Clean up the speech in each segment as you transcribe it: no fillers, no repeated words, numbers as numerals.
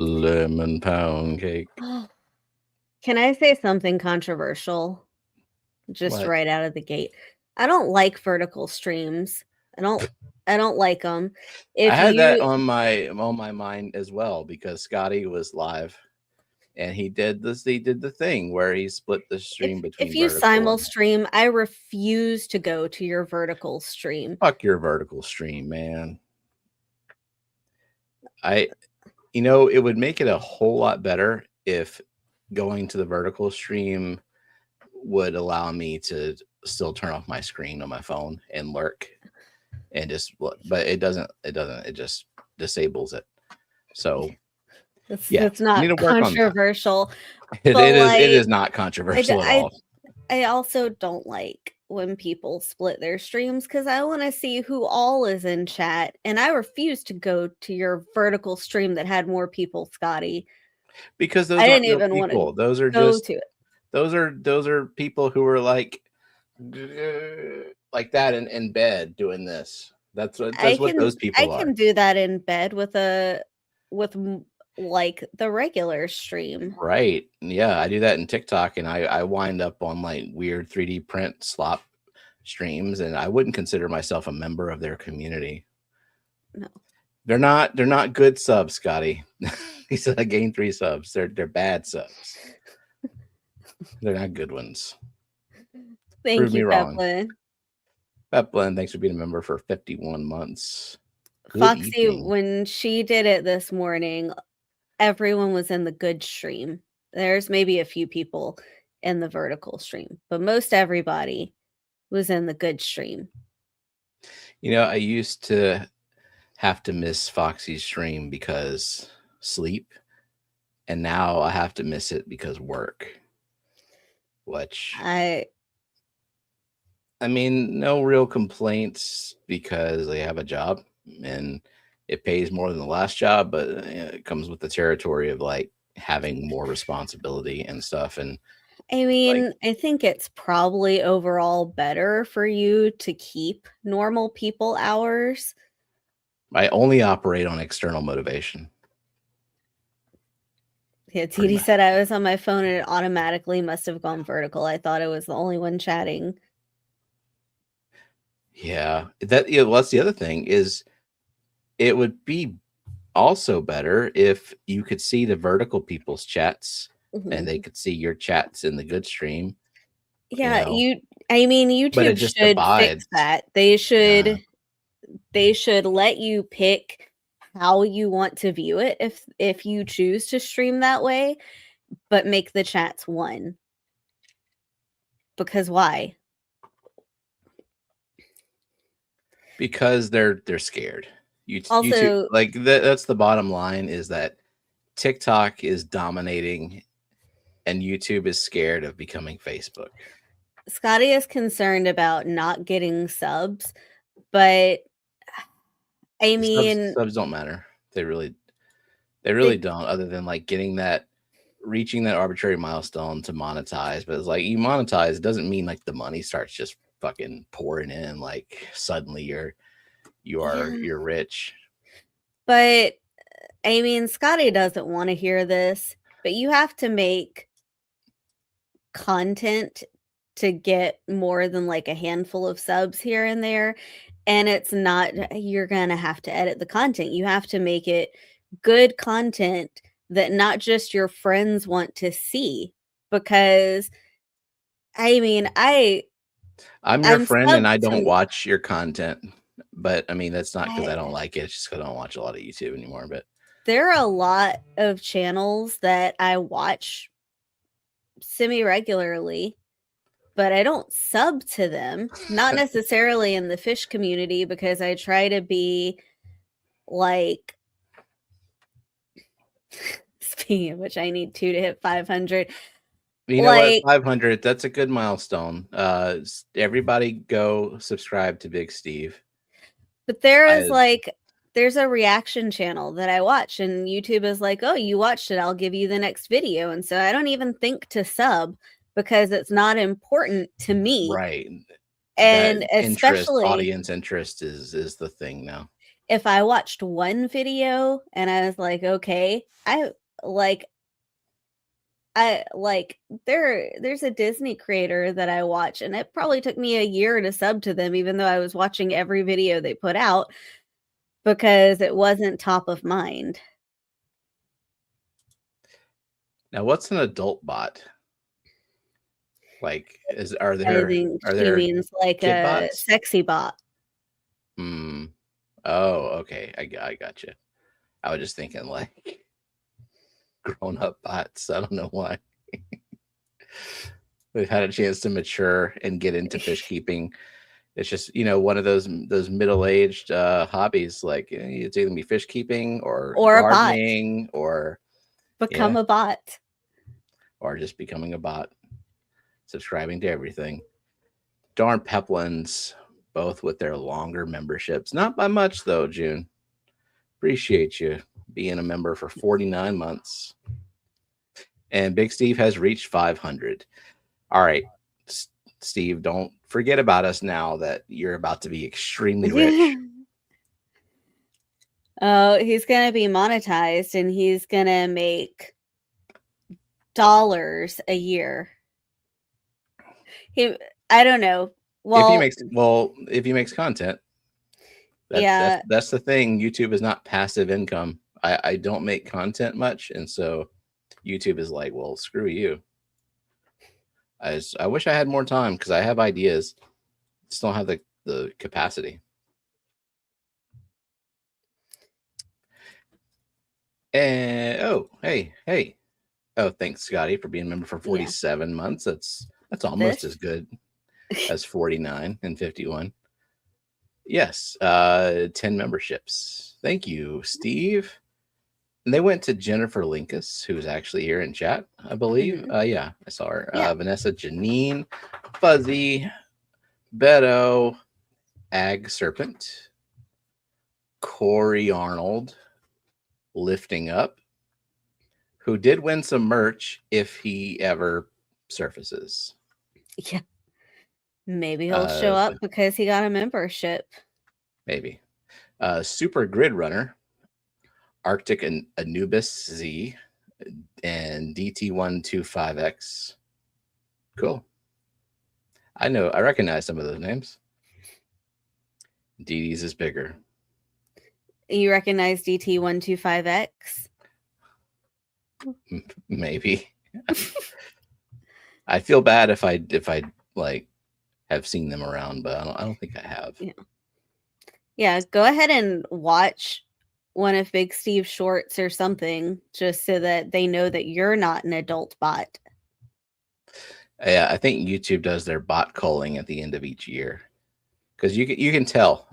Lemon pound cake. Can I say something controversial? Just What? right out of the gate. I don't like vertical streams. I don't like them. I If had that you on my mind as well because Scotty was live and he did the thing where he split the stream if between you vertical and stream, I refuse to go to your vertical stream. fuck your vertical stream, man. It would make it a whole lot better if going to the vertical stream would allow me to still turn off my screen on my phone and lurk and just, but it doesn't, it just disables it. So It's not need to work on that. controversial. It but is not controversial at all. I also don't like when people split their streams because I want to see who all is in chat, and I refuse to go to your vertical stream that had more people, Scotty. Because those I aren't didn't real even want people. to Those are go just to it. those are people who are like that in bed doing this. That's what those people are. I can do that in bed with like the regular stream. Right. Yeah, I do that in TikTok and I wind up on like weird 3D print slop streams and I wouldn't consider myself a member of their community. No. They're not good subs, Scotty. He said I gained 3 subs. They're bad subs. They're not good ones. Thank Prove you, me wrong. Peplin. Peplin, thanks for being a member for 51 months. Good Foxy, evening. when she did it this morning, everyone was in the good stream. There's maybe a few people in the vertical stream, but most everybody was in the good stream. I used to have to miss Foxy's stream because sleep, and now I have to miss it because work. Which I mean, no real complaints because they have a job and it pays more than the last job, but it comes with the territory of like having more responsibility and stuff. And I mean, I think it's probably overall better for you to keep normal people hours. I only operate on external motivation. Yeah, TD said I was on my phone and it automatically must have gone vertical. I thought I was the only one chatting. Yeah, that's the other thing is it would be also better if you could see the vertical people's chats and they could see your chats in the good stream. Yeah, YouTube should fix that. They should let you pick how you want to view it if you choose to stream that way, but make the chats one. Because why? Because they're scared. YouTube, like that's the bottom line, is that TikTok is dominating and YouTube is scared of becoming Facebook. Scotty is concerned about not getting subs, but I mean, subs don't matter. They really don't, other than like reaching that arbitrary milestone to monetize. But it's like you monetize, it doesn't mean like the money starts just fucking pouring in like suddenly you're rich. But I mean, Scotty doesn't want to hear this, but you have to make content to get more than like a handful of subs here and there. And it's not, you're going to have to edit the content. You have to make it good content that not just your friends want to see. Because I mean, I'm your friend and I don't watch your content. But I mean, that's not because I don't like it. It's just because I don't watch a lot of YouTube anymore. But there are a lot of channels that I watch semi-regularly, but I don't sub to them. Not necessarily in the fish community, because I try to be like which I need 2 to hit 500. You know what? 500, that's a good milestone. Everybody go subscribe to Big Steve. But there's a reaction channel that I watch, and YouTube is like, oh, you watched it, I'll give you the next video. And so I don't even think to sub because it's not important to me. Right. And that especially audience interest is the thing now. If I watched one video and I was like, okay, there's a Disney creator that I watch, and it probably took me a year to sub to them, even though I was watching every video they put out because it wasn't top of mind. Now, what's an adult bot? Like, are I there think she means like a bots? sexy bot. Oh, okay. I got you. I was just thinking like grown-up bots. I don't know why. We've had a chance to mature and get into fish keeping. It's just, one of those middle-aged hobbies. Like, it's either be fish keeping or gardening or become a bot, or just becoming a bot, subscribing to everything. Darn Peplins, both with their longer memberships. Not by much though, June. Appreciate you being a member for 49 months. And Big Steve has reached 500. All right, Steve, don't forget about us now that you're about to be extremely rich. Oh, he's going to be monetized and he's going to make dollars a year. I don't know. Well, if he makes content, that's the thing. YouTube is not passive income. I don't make content much, and so YouTube is like, well, screw you. I wish I had more time because I have ideas, just don't have the capacity. And hey. Oh, thanks, Scotty, for being a member for 47 months. That's almost as good as 49 and 51. Yes, 10 memberships. Thank you, Steve. And they went to Jennifer Linkus, who's actually here in chat, I believe. Yeah, I saw her. Vanessa, Janine, Fuzzy, Beto, Ag Serpent, Corey Arnold, Lifting Up, who did win some merch if he ever surfaces. Yeah. Maybe he'll show up because he got a membership. Maybe. Super Grid Runner, Arctic and Anubis Z, and DT125X. Cool. I recognize some of those names. DD's is bigger. You recognize DT125X? Maybe. I feel bad if I like have seen them around, but I don't think I have. Yeah, go ahead and watch one of Big Steve's shorts or something, just so that they know that you're not an adult bot. Yeah, I think YouTube does their bot culling at the end of each year, because you can tell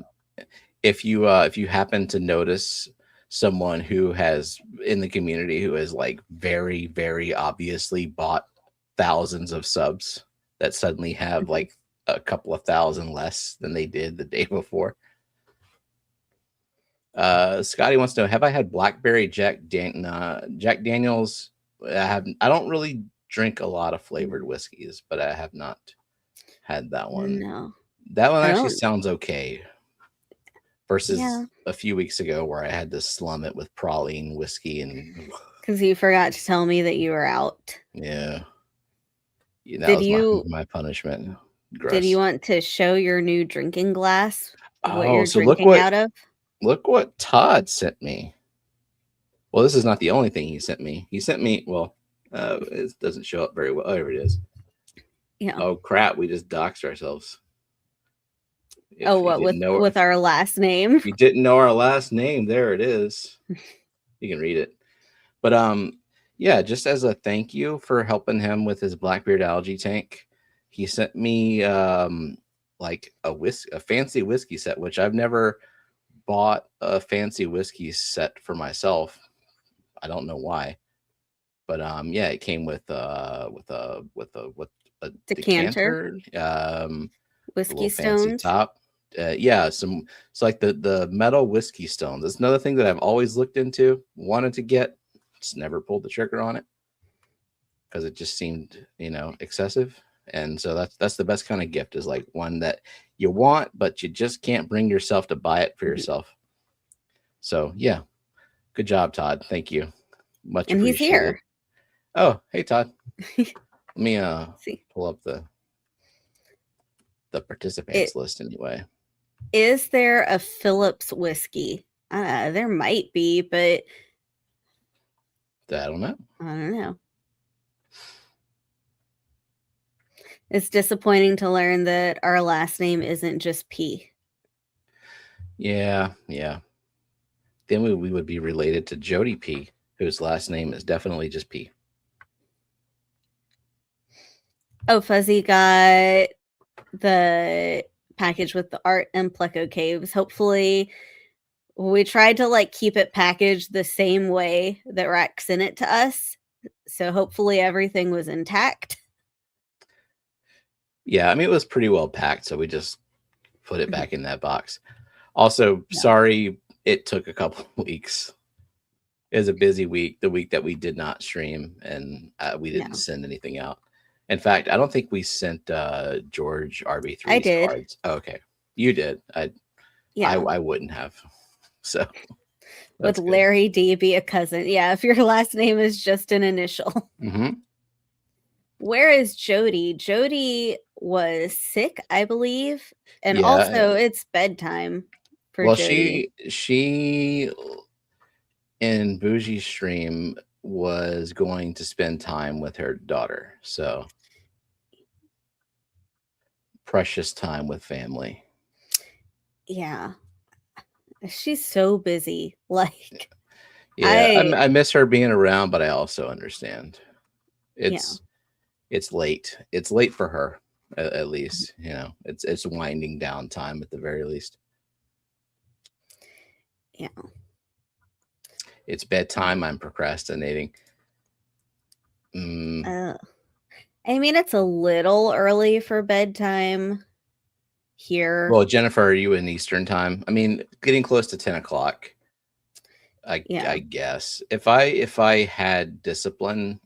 if you happen to notice someone who has in the community who has like very, very obviously bought thousands of subs that suddenly have like a couple of thousand less than they did the day before. Scotty wants to know, have I had Blackberry Jack Daniels? I don't really drink a lot of flavored whiskeys, but I have not had that one. No. That one actually sounds okay. Versus a few weeks ago where I had to slum it with praline whiskey and because you forgot to tell me that you were out. Yeah. That was my punishment. Gross. Did you want to show your new drinking glass? What you're drinking out of? Look what Todd sent me. Well, this is not the only thing he sent me. He sent me, it doesn't show up very well. Oh, here it is. Yeah. Oh, crap. We just doxed ourselves. With our last name? If you didn't know our last name, there it is. You can read it. But yeah, just as a thank you for helping him with his Blackbeard algae tank, he sent me like a fancy whiskey set, which I've never bought a fancy whiskey set for myself. I don't know why. But yeah, it came with a Decanter, decanter, a whiskey little fancy stones. top. Yeah, it's like the metal whiskey stones. That's another thing that I've always looked into, wanted to get, just never pulled the trigger on it because it just seemed, excessive. And so that's the best kind of gift, is like one that you want, but you just can't bring yourself to buy it for yourself. So yeah, good job, Todd. Thank you. Much And he's appreciated. here. Oh, hey Todd. Let me See. pull up the participants list anyway. Is there a Phillips whiskey? There might be, but I don't know. I don't know. It's disappointing to learn that our last name isn't just P. Yeah. Then we would be related to Jody P, whose last name is definitely just P. Oh, Fuzzy got the package with the art and Pleco Caves. Hopefully, we tried to keep it packaged the same way that Rex sent it to us. So hopefully everything was intact. Yeah, I mean, it was pretty well packed, so we just put it back in that box. Also, sorry it took a couple of weeks. It was a busy week, the week that we did not stream, and we didn't send anything out. In fact, I don't think we sent George RB3's cards. Oh, okay, you did. I wouldn't have. So would Larry D be a cousin? Yeah, if your last name is just an initial. Where is Jody? Jody was sick, I believe, and also it's bedtime for Jody. She in Bougie stream was going to spend time with her daughter, so precious time with family. Yeah, she's so busy. I miss her being around, but I also understand it's late. It's late for her, at least. It's winding down time at the very least. Yeah. It's bedtime. I'm procrastinating. I mean, it's a little early for bedtime here. Well, Jennifer, are you in Eastern time? I mean, getting close to 10 o'clock. I guess if I had discipline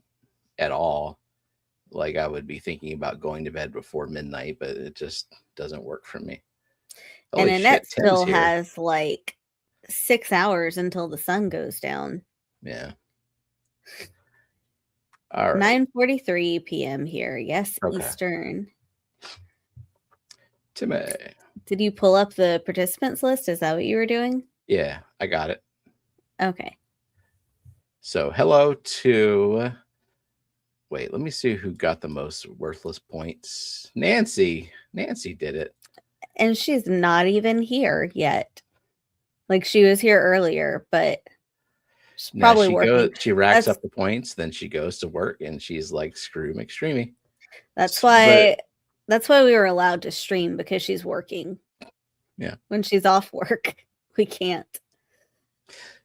at all, I would be thinking about going to bed before midnight, but it just doesn't work for me. And Annette still has 6 hours until the sun goes down. Yeah. All right. 9:43 p.m. here. Yes, Eastern. Timmy. Did you pull up the participants list? Is that what you were doing? Yeah, I got it. Okay. So hello to... Wait, let me see who got the most worthless points. Nancy. Nancy did it. And she's not even here yet. She was here earlier, but she's probably working. She racks up the points, then she goes to work, and she's like, screw McStreamy. That's why we were allowed to stream, because she's working. Yeah. When she's off work, we can't.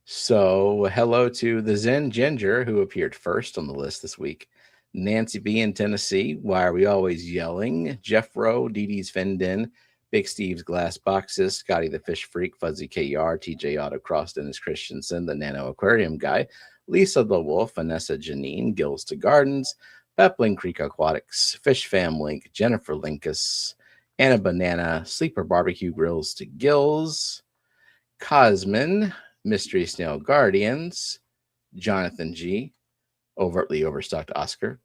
So hello to the Zen Ginger, who appeared first on the list this week. Nancy B in Tennessee. Why are we always yelling? Jeff Rowe, Dee Dee's Fendin, Big Steve's Glass Boxes, Scotty the Fish Freak, Fuzzy KR, TJ Autocross, Dennis Christensen, the Nano Aquarium Guy, Lisa the Wolf, Vanessa Janine, Gills to Gardens, Pepling Creek Aquatics, Fishfam Link, Jennifer Linkus, Anna Banana, Sleeper Barbecue Grills to Gills, Cosmin, Mystery Snail Guardians, Jonathan G, Overtly Overstocked Oscar,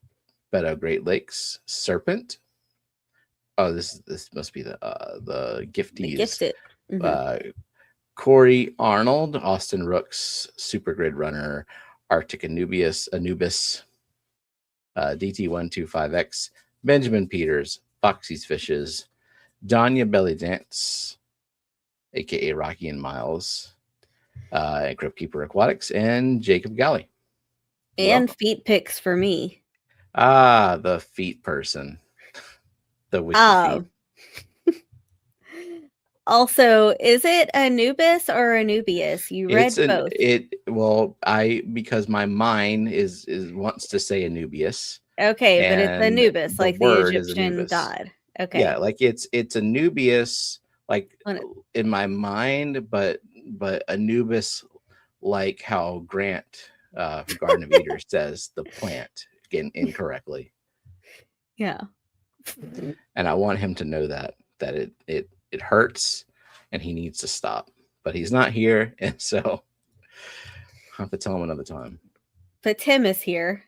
Beto Great Lakes, Serpent. Oh, this must be the gifties. The gifted. Corey Arnold, Austin Rooks, Super Grid Runner, Arctic Anubis, DT125X, Benjamin Peters, Foxy's Fishes, Danya Belly Dance, aka Rocky and Miles, and Crypt Keeper Aquatics, and Jacob Galley. And feet pics for me. The feet person. The wiki feet. Also, is it Anubis or Anubius? You read both. Because my mind is wants to say Anubius. Okay, but it's And Anubis, the like the word is Egyptian Anubis. god. Okay. Yeah, like it's Anubius, like in my mind, but Anubis, like how Grant from Garden of Eden says the plant again incorrectly. Yeah. And I want him to know that it hurts and he needs to stop. But he's not here, and so I'll have to tell him another time. But Tim is here.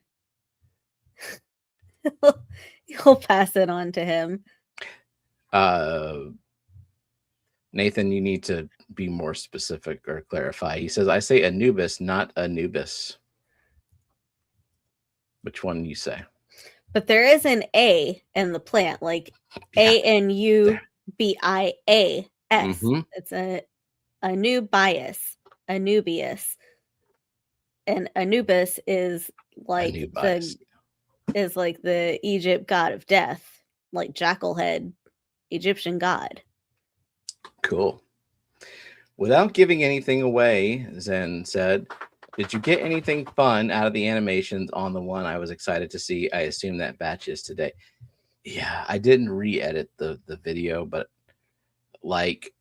You'll pass it on to him. Nathan, you need to be more specific or clarify. He says, I say Anubis, not Anubis. Which one do you say? But there is an A in the plant, like Anubias. It's a Anubias. And Anubis is like the Egypt god of death, like Jackalhead, Egyptian god. Cool. Without giving anything away, Zen said, did you get anything fun out of the animations on the one I was excited to see? I assume that batch is today. Yeah, I didn't re-edit the video, but like,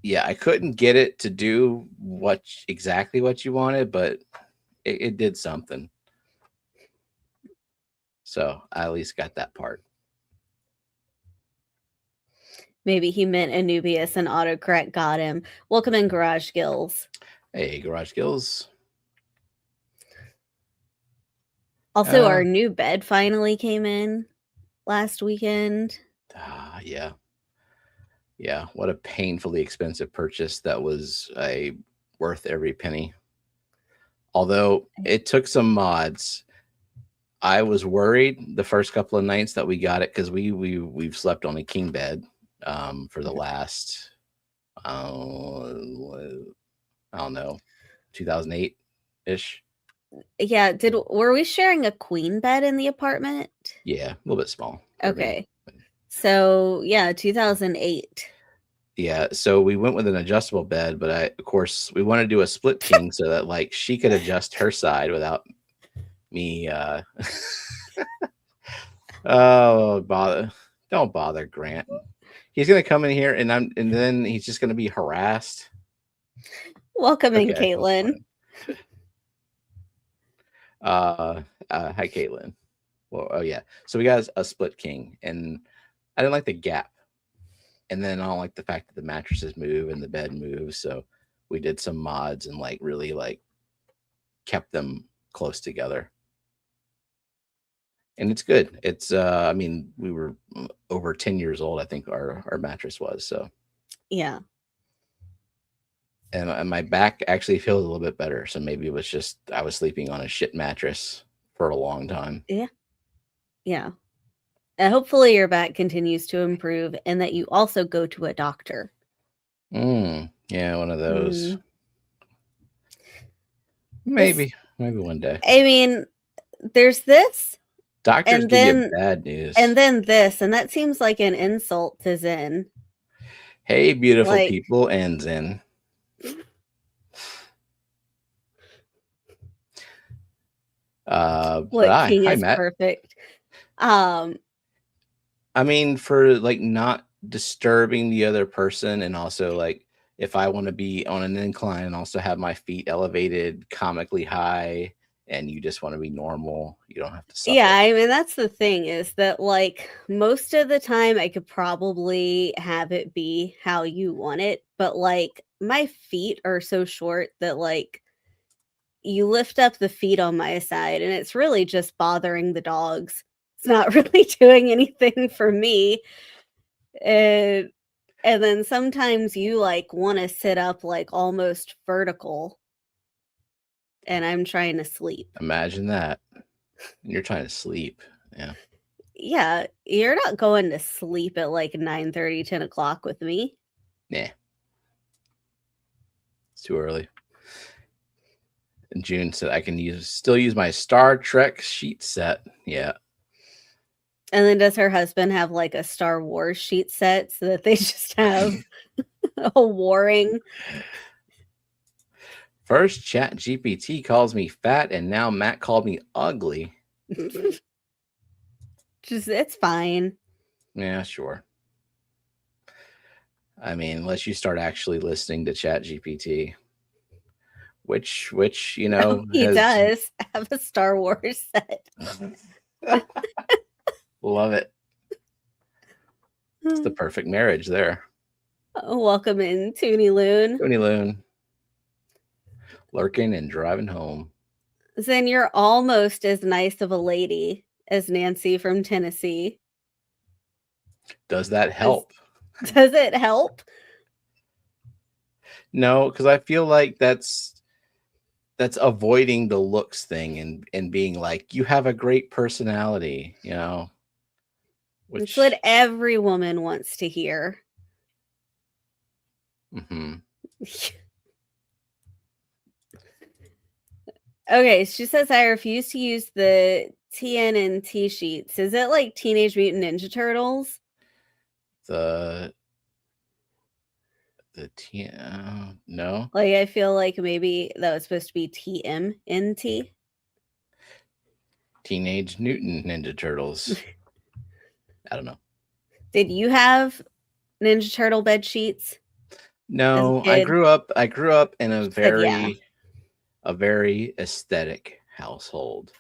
yeah, I couldn't get it to do exactly what you wanted, but it did something. So I at least got that part. Maybe he meant Anubius and autocorrect got him. Welcome in, Garage Gills. Hey, Garage Gills. Also, our new bed finally came in last weekend. Yeah. Yeah, what a painfully expensive purchase. That was worth every penny. Although it took some mods. I was worried the first couple of nights that we got it because we've slept on a king bed for the last I don't know, 2008 ish. Yeah, were we sharing a queen bed in the apartment? Yeah, a little bit small. Okay. So, yeah, 2008. Yeah, so we went with an adjustable bed, but of course, we want to do a split king so that like she could adjust her side without me oh, don't bother Grant. He's gonna come in here and then he's just gonna be harassed. Welcome in, Caitlin. Hi, Caitlin. Well, oh yeah. So we got a split king, and I didn't like the gap, and then I don't like the fact that the mattresses move and the bed moves. So we did some mods and like really like kept them close together. And it's good. It's I mean, we were over 10 years old, I think our mattress was. So yeah. And my back actually feels a little bit better. So maybe it was just I was sleeping on a shit mattress for a long time. Yeah. Yeah. And hopefully your back continues to improve and that you also go to a doctor. Yeah, one of those. Maybe one day. I mean, there's this. Doctors give you bad news. And then this, and that seems like an insult to Zen. Hey, beautiful people and Zen. What king is perfect? I mean, for like not disturbing the other person, and also like if I want to be on an incline and also have my feet elevated comically high, and you just want to be normal, you don't have to suffer. Yeah, I mean, that's the thing is that like most of the time I could probably have it be how you want it, but like my feet are so short that like you lift up the feet on my side and it's really just bothering the dogs. It's not really doing anything for me. And then sometimes you like want to sit up like almost vertical and I'm trying to sleep. Imagine that. You're trying to sleep. Yeah. Yeah. You're not going to sleep at like 9:30, 10 o'clock with me. Yeah. It's too early. And June said I can still use my Star Trek sheet set. Yeah. And then does her husband have like a Star Wars sheet set so that they just have warring. First, Chat GPT calls me fat, and now Matt called me ugly. It's fine. Yeah, sure. I mean, unless you start actually listening to Chat GPT, which you know, he does have a Star Wars set. Love it. It's the perfect marriage there. Welcome in, Toonie Loon. Toonie Loon. Lurking and driving home. Then you're almost as nice of a lady as Nancy from Tennessee. Does that help? Does it help? No, because I feel like that's avoiding the looks thing and being like, you have a great personality, you know. It's what every woman wants to hear. Mm-hmm. Okay, she says I refuse to use the TNT sheets. Is it like Teenage Mutant Ninja Turtles? The no. Like, I feel like maybe that was supposed to be TMNT. Teenage Mutant Ninja Turtles. I don't know. Did you have Ninja Turtle bed sheets? No, I grew up in a very aesthetic household.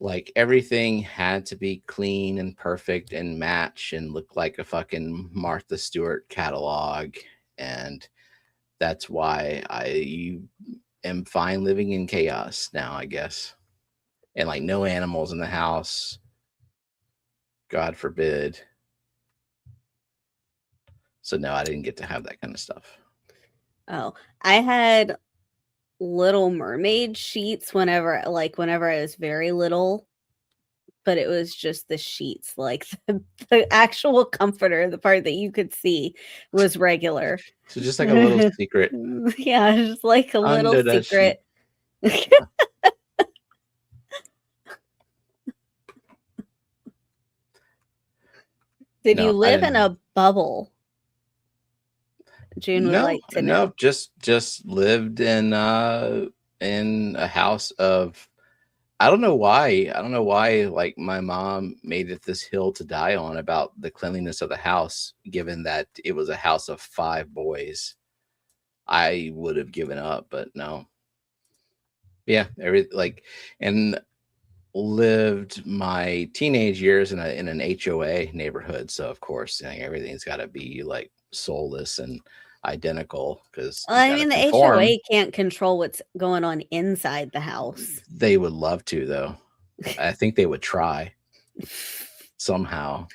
Like everything had to be clean and perfect and match and look like a fucking Martha Stewart catalog. And that's why I am fine living in chaos now, I guess. And like no animals in the house. God forbid. So no, I didn't get to have that kind of stuff. Oh, I had Little Mermaid sheets whenever I was very little, but it was just the sheets. Like the actual comforter, the part that you could see, was regular. So just like a little secret. Yeah, just like a little secret. Did you live in a bubble? June would like to know. No, just lived in a house of, I don't know why like my mom made it this hill to die on about the cleanliness of the house, given that it was a house of 5 boys. I would have given up, but no. Yeah, and lived my teenage years in an HOA neighborhood, so of course, everything's got to be like soulless and identical because I mean, the HOA can't control what's going on inside the house. They would love to, though. I think they would try somehow.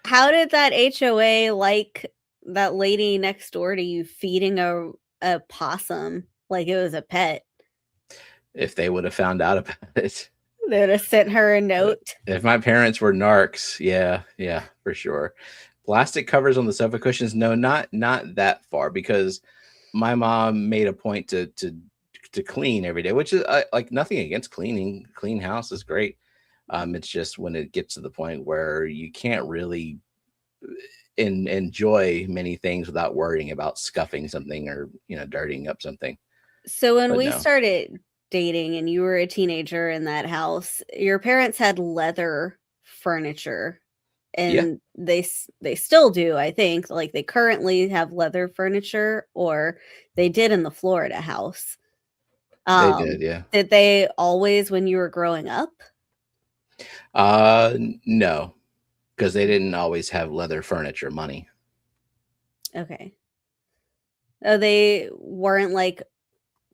How did that HOA like that lady next door to you feeding a possum like it was a pet? If they would have found out about it, they would have sent her a note. If my parents were narcs, yeah, for sure. Plastic covers on the sofa cushions, no, not that far, because my mom made a point to clean every day, which is like nothing against cleaning. Clean house is great. It's just when it gets to the point where you can't really enjoy many things without worrying about scuffing something or dirtying up something. So when we started dating and you were a teenager in that house, your parents had leather furniture. And they still do, I think. Like they currently have leather furniture, or they did in the Florida house. They did, yeah. Did they always when you were growing up? No, because they didn't always have leather furniture money. Okay. Oh, they weren't like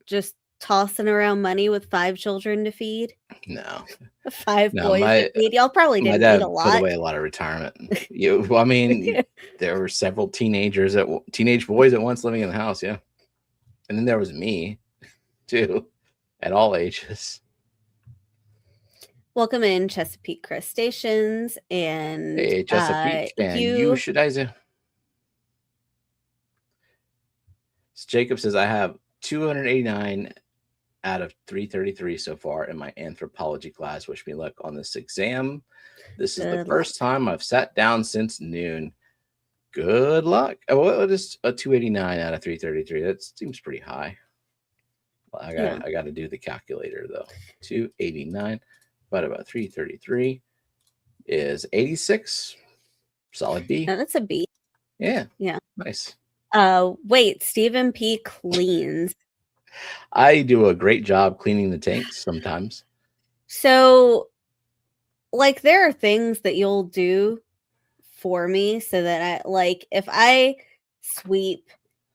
just tossing around money with 5 children to feed? No. 5 boys to feed? Y'all probably didn't eat a lot. Put away a lot of retirement. I mean, there were several teenage boys at once living in the house, yeah. And then there was me, too, at all ages. Welcome in, Chesapeake Crustaceans, and hey, Chesapeake, and you should Isaiah. Jacob says, I have 289 out of 333 so far in my anthropology class. Wish me luck on this exam. This is the first time I've sat down since noon. Good luck. Oh, what is a 289 out of 333? That seems pretty high. Well, I got to do the calculator though. 289 divided by 333 is 86. Solid B. No, that's a B. Yeah. Yeah. Nice. Wait, Stephen P. cleans. I do a great job cleaning the tanks sometimes. So, like, there are things that you'll do for me so that if I sweep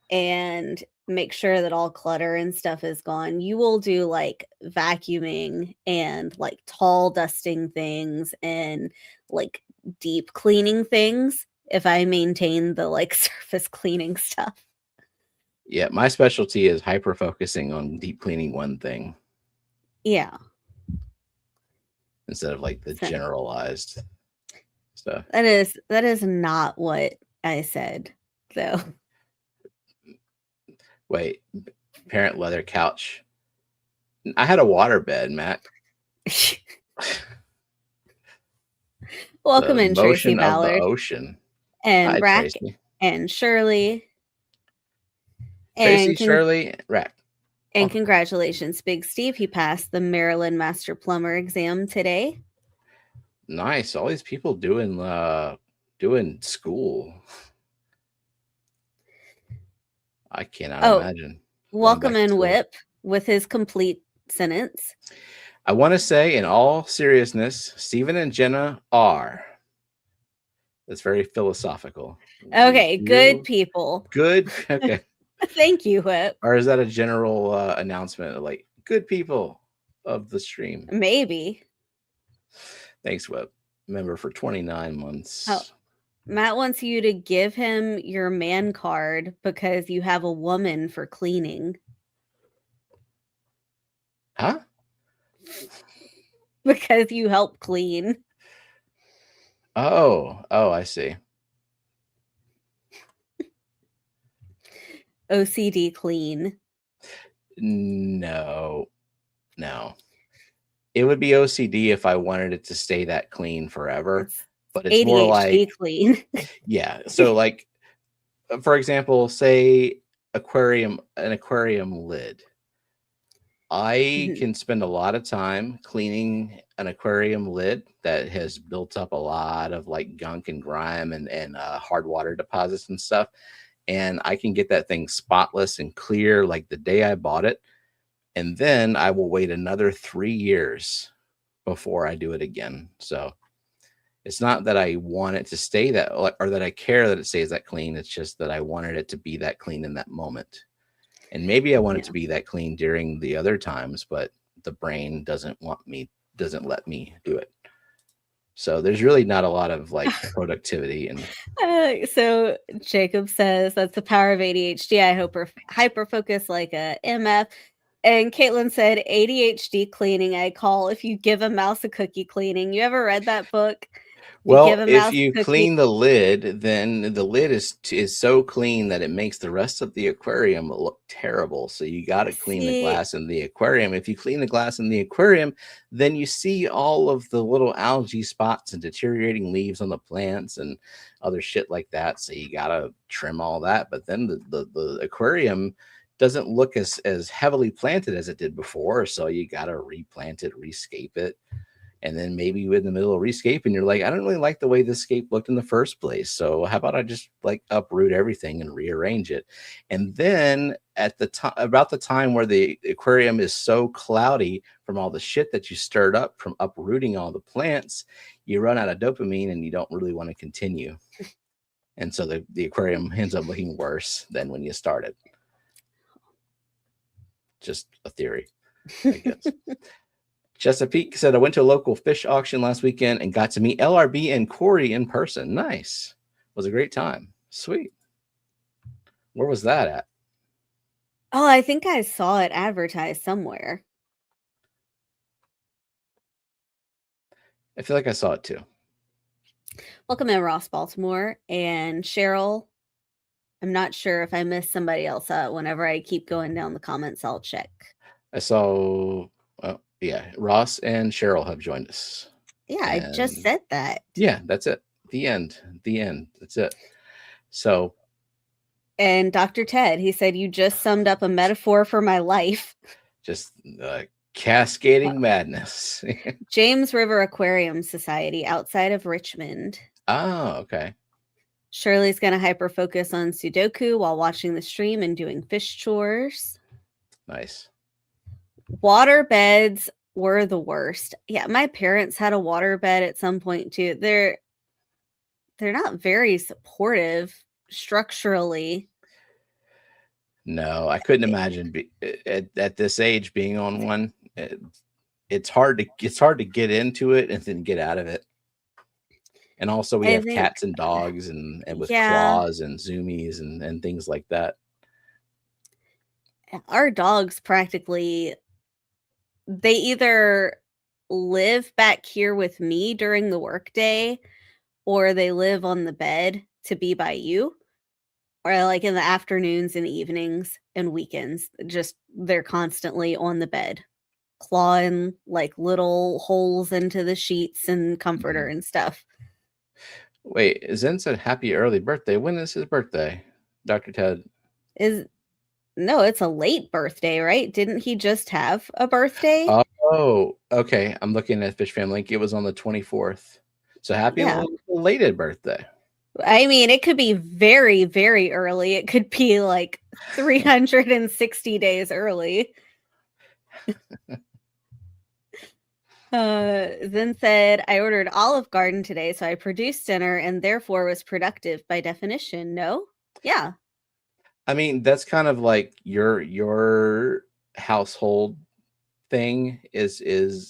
and make sure that all clutter and stuff is gone, you will do like vacuuming and like tall dusting things and like deep cleaning things if I maintain the like surface cleaning stuff. Yeah, my specialty is hyper focusing on deep cleaning one thing. Yeah. Instead of like the generalized stuff. That is not what I said, though. Wait, parent leather couch. I had a water bed, Matt. Welcome the in, Tracy motion of the Ballard. ocean. And Hi, Rack Tracy. and Shirley. Tracy, Shirley, Rack. And congratulations, Big Steve. He passed the Maryland Master Plumber exam today. Nice. All these people doing school. I cannot imagine. Welcome in, Whip, with his complete sentence. I want to say, in all seriousness, Stephen and Jenna are. That's very philosophical. Okay, good people. Good. Okay. Thank you, Whip. Or is that a general announcement of like good people of the stream? Maybe. Thanks, Whip. Member for 29 months. Oh, Matt wants you to give him your man card because you have a woman for cleaning. Huh? Because you help clean. Oh, I see. OCD clean. No. It would be OCD if I wanted it to stay that clean forever. But it's ADHD more like clean. Yeah. So like, for example, say an aquarium lid. I can spend a lot of time cleaning an aquarium lid that has built up a lot of like gunk and grime and hard water deposits and stuff. And I can get that thing spotless and clear like the day I bought it. And then I will wait another 3 years before I do it again. So it's not that I want it to stay that, or that I care that it stays that clean. It's just that I wanted it to be that clean in that moment. And maybe I want it to be that clean during the other times, but the brain doesn't let me do it. So there's really not a lot of like productivity. And so Jacob says that's the power of ADHD. I hope we're hyper focused like a MF. And Caitlin said ADHD cleaning I call if you give a mouse a cookie cleaning. You ever read that book? Well, if you clean the lid, then the lid is so clean that it makes the rest of the aquarium look terrible. So you got to clean the glass in the aquarium. If you clean the glass in the aquarium, then you see all of the little algae spots and deteriorating leaves on the plants and other shit like that. So you got to trim all that. But then the aquarium doesn't look as heavily planted as it did before. So you got to replant it, rescape it. And then maybe in the middle of rescape and you're like, I don't really like the way this scape looked in the first place. So how about I just like uproot everything and rearrange it? And then at the time, about the time where the aquarium is so cloudy from all the shit that you stirred up from uprooting all the plants, you run out of dopamine and you don't really want to continue. And so the aquarium ends up looking worse than when you started. Just a theory, I guess. Chesapeake said, I went to a local fish auction last weekend and got to meet LRB and Corey in person. Nice. It was a great time. Sweet. Where was that at? Oh, I think I saw it advertised somewhere. I feel like I saw it too. Welcome in, Ross Baltimore and Cheryl. I'm not sure if I missed somebody else. Whenever I keep going down the comments, I'll check. I saw... yeah, Ross and Cheryl have joined us. Yeah, I just said that. Yeah, that's it. The end. That's it. So, And Dr. Ted, he said, you just summed up a metaphor for my life. just cascading madness. James River Aquarium Society outside of Richmond. Oh, okay. Shirley's going to hyper focus on Sudoku while watching the stream and doing fish chores. Nice. Water beds were the worst. Yeah, my parents had a water bed at some point too. They're not very supportive structurally. No, I couldn't imagine at this age being on one. It's hard to get into it and then get out of it. And also we have cats and dogs and with claws and zoomies and things like that. Our dogs practically, they either live back here with me during the workday or they live on the bed to be by you, or like in the afternoons and evenings and weekends. Just they're constantly on the bed, clawing like little holes into the sheets and comforter and stuff. Wait, Zen said happy early birthday. When is his birthday, Dr. Ted? No, it's a late birthday, right? Didn't he just have a birthday? Oh, okay. I'm looking at Fishfam link. It was on the 24th. So happy belated birthday. I mean, it could be very, very early. It could be like 360 days early. Then said, I ordered Olive Garden today, so I produced dinner and therefore was productive by definition. No? Yeah. I mean, that's kind of like your household thing is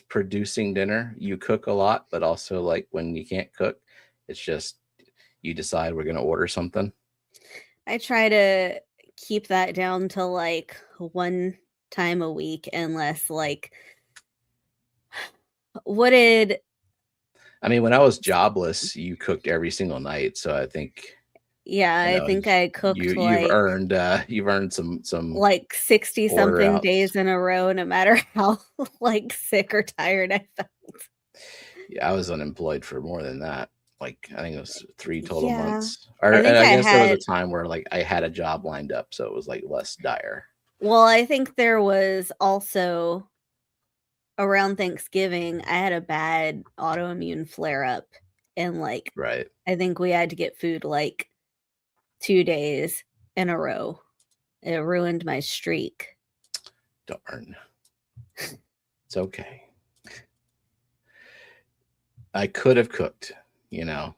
producing dinner. You cook a lot, but also like when you can't cook, it's just you decide we're going to order something. I try to keep that down to like one time a week, unless like I mean, when I was jobless, you cooked every single night, so I think I think I cooked you've earned some like 60 something days in a row, no matter how like sick or tired I felt. Yeah, I was unemployed for more than that. Like I think it was 3 total months. Or I guess there was a time where like I had a job lined up, so it was like less dire. Well, I think there was also around Thanksgiving, I had a bad autoimmune flare up, and like right. I think we had to get food like 2 days in a row. It ruined my streak. Darn. It's okay. I could have cooked,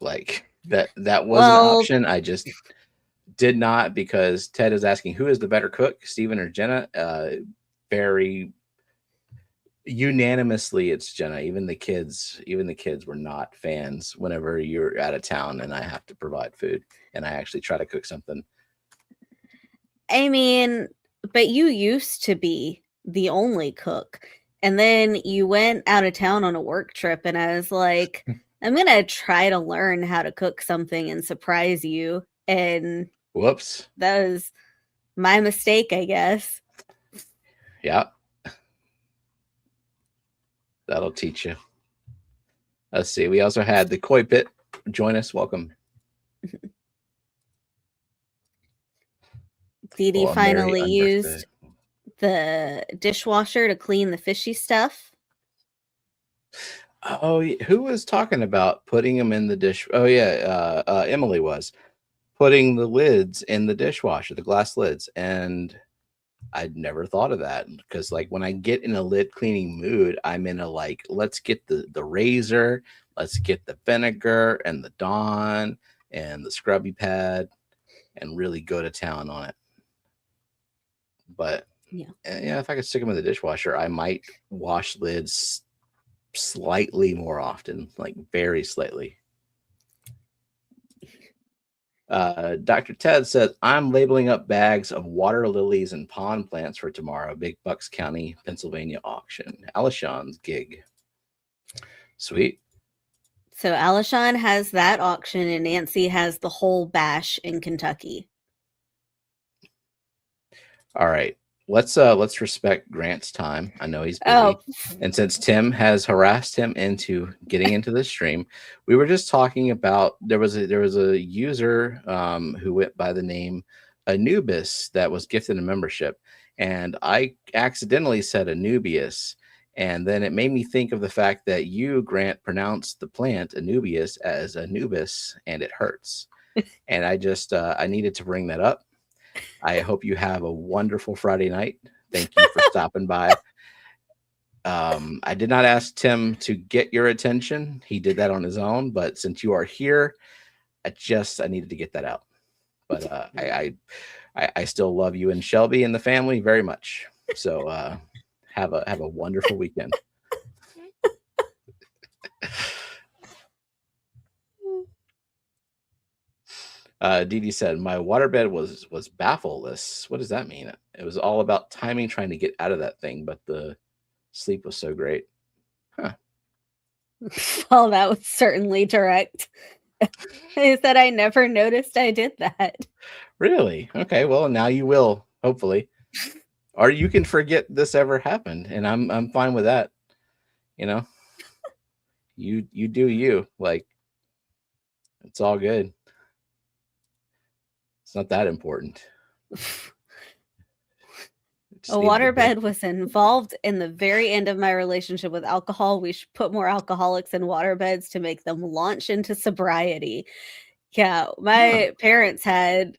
like that was an option. I just did not, because Ted is asking who is the better cook, Steven or Jenna. Very unanimously it's Jenna. Even the kids were not fans whenever you're out of town and I have to provide food and I actually try to cook something. I mean, but you used to be the only cook, and then you went out of town on a work trip, and I was like, I'm gonna try to learn how to cook something and surprise you. And whoops, that was my mistake, I guess. Yeah. That'll teach you. Let's see. We also had the Koi Pit join us. Welcome. Dee Dee finally used the dishwasher to clean the fishy stuff. Oh, who was talking about putting them in the dish? Oh, yeah. Emily was putting the lids in the dishwasher, the glass lids. And I'd never thought of that, because like when I get in a lid cleaning mood, I'm in a like, let's get the razor, let's get the vinegar and the Dawn and the scrubby pad and really go to town on it. But yeah, if I could stick them in the dishwasher, I might wash lids slightly more often, like very slightly. Dr. Ted says, I'm labeling up bags of water lilies and pond plants for tomorrow, Big Bucks County, Pennsylvania auction. Alishon's gig. Sweet. So Alishon has that auction and Nancy has the whole bash in Kentucky. All right. let's respect Grant's time. I know he's Oh, busy. And since Tim has harassed him into getting into this stream, we were just talking about there was a user who went by the name Anubis that was gifted a membership, and I accidentally said Anubius, and then it made me think of the fact that you, Grant, pronounced the plant Anubius as Anubis, and it hurts. And I needed to bring that up. I hope you have a wonderful Friday night. Thank you for stopping by. I did not ask Tim to get your attention. He did that on his own. But since you are here, I needed to get that out. But I still love you and Shelby and the family very much. So have a wonderful weekend. Dee Dee said, my waterbed was baffleless. What does that mean? It was all about timing, trying to get out of that thing, but the sleep was so great. Huh. Well, that was certainly direct. I said I never noticed I did that. Really? Okay, well, now you will, hopefully. Or you can forget this ever happened, and I'm fine with that. You know? You do you. Like, it's all good. It's not that important. A waterbed was involved in the very end of my relationship with alcohol. We should put more alcoholics in waterbeds to make them launch into sobriety. Yeah, my parents had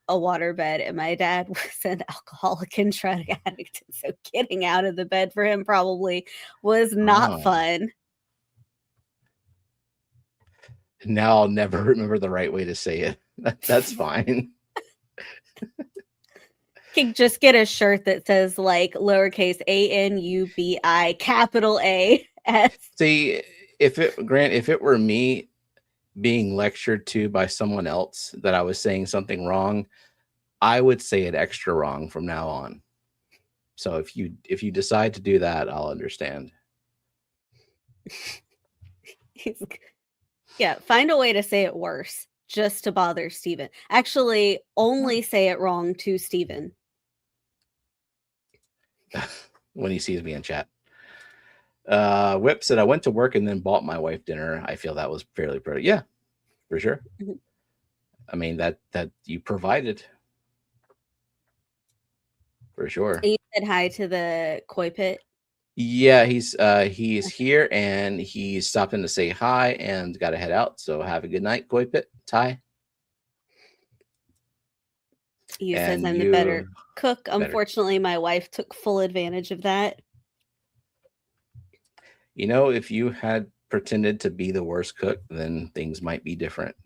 a waterbed, and my dad was an alcoholic and drug addict. So getting out of the bed for him probably was not fun. Now I'll never remember the right way to say it. That's fine. Can just get a shirt that says like lowercase ANUBI capital AS. See, if it were me being lectured to by someone else that I was saying something wrong, I would say it extra wrong from now on. So if you decide to do that, I'll understand. Yeah, find a way to say it worse just to bother Steven. Actually, only say it wrong to Steven. When he sees me in chat. Whip said, I went to work and then bought my wife dinner. I feel that was fairly pretty. Yeah, for sure. Mm-hmm. I mean, that you provided. For sure. You said hi to the koi pit? Yeah, he's here, and he stopped in to say hi and got to head out. So have a good night, koi pit. Ty. You says I'm the better cook. Unfortunately, my wife took full advantage of that. You know, if you had pretended to be the worst cook, then things might be different.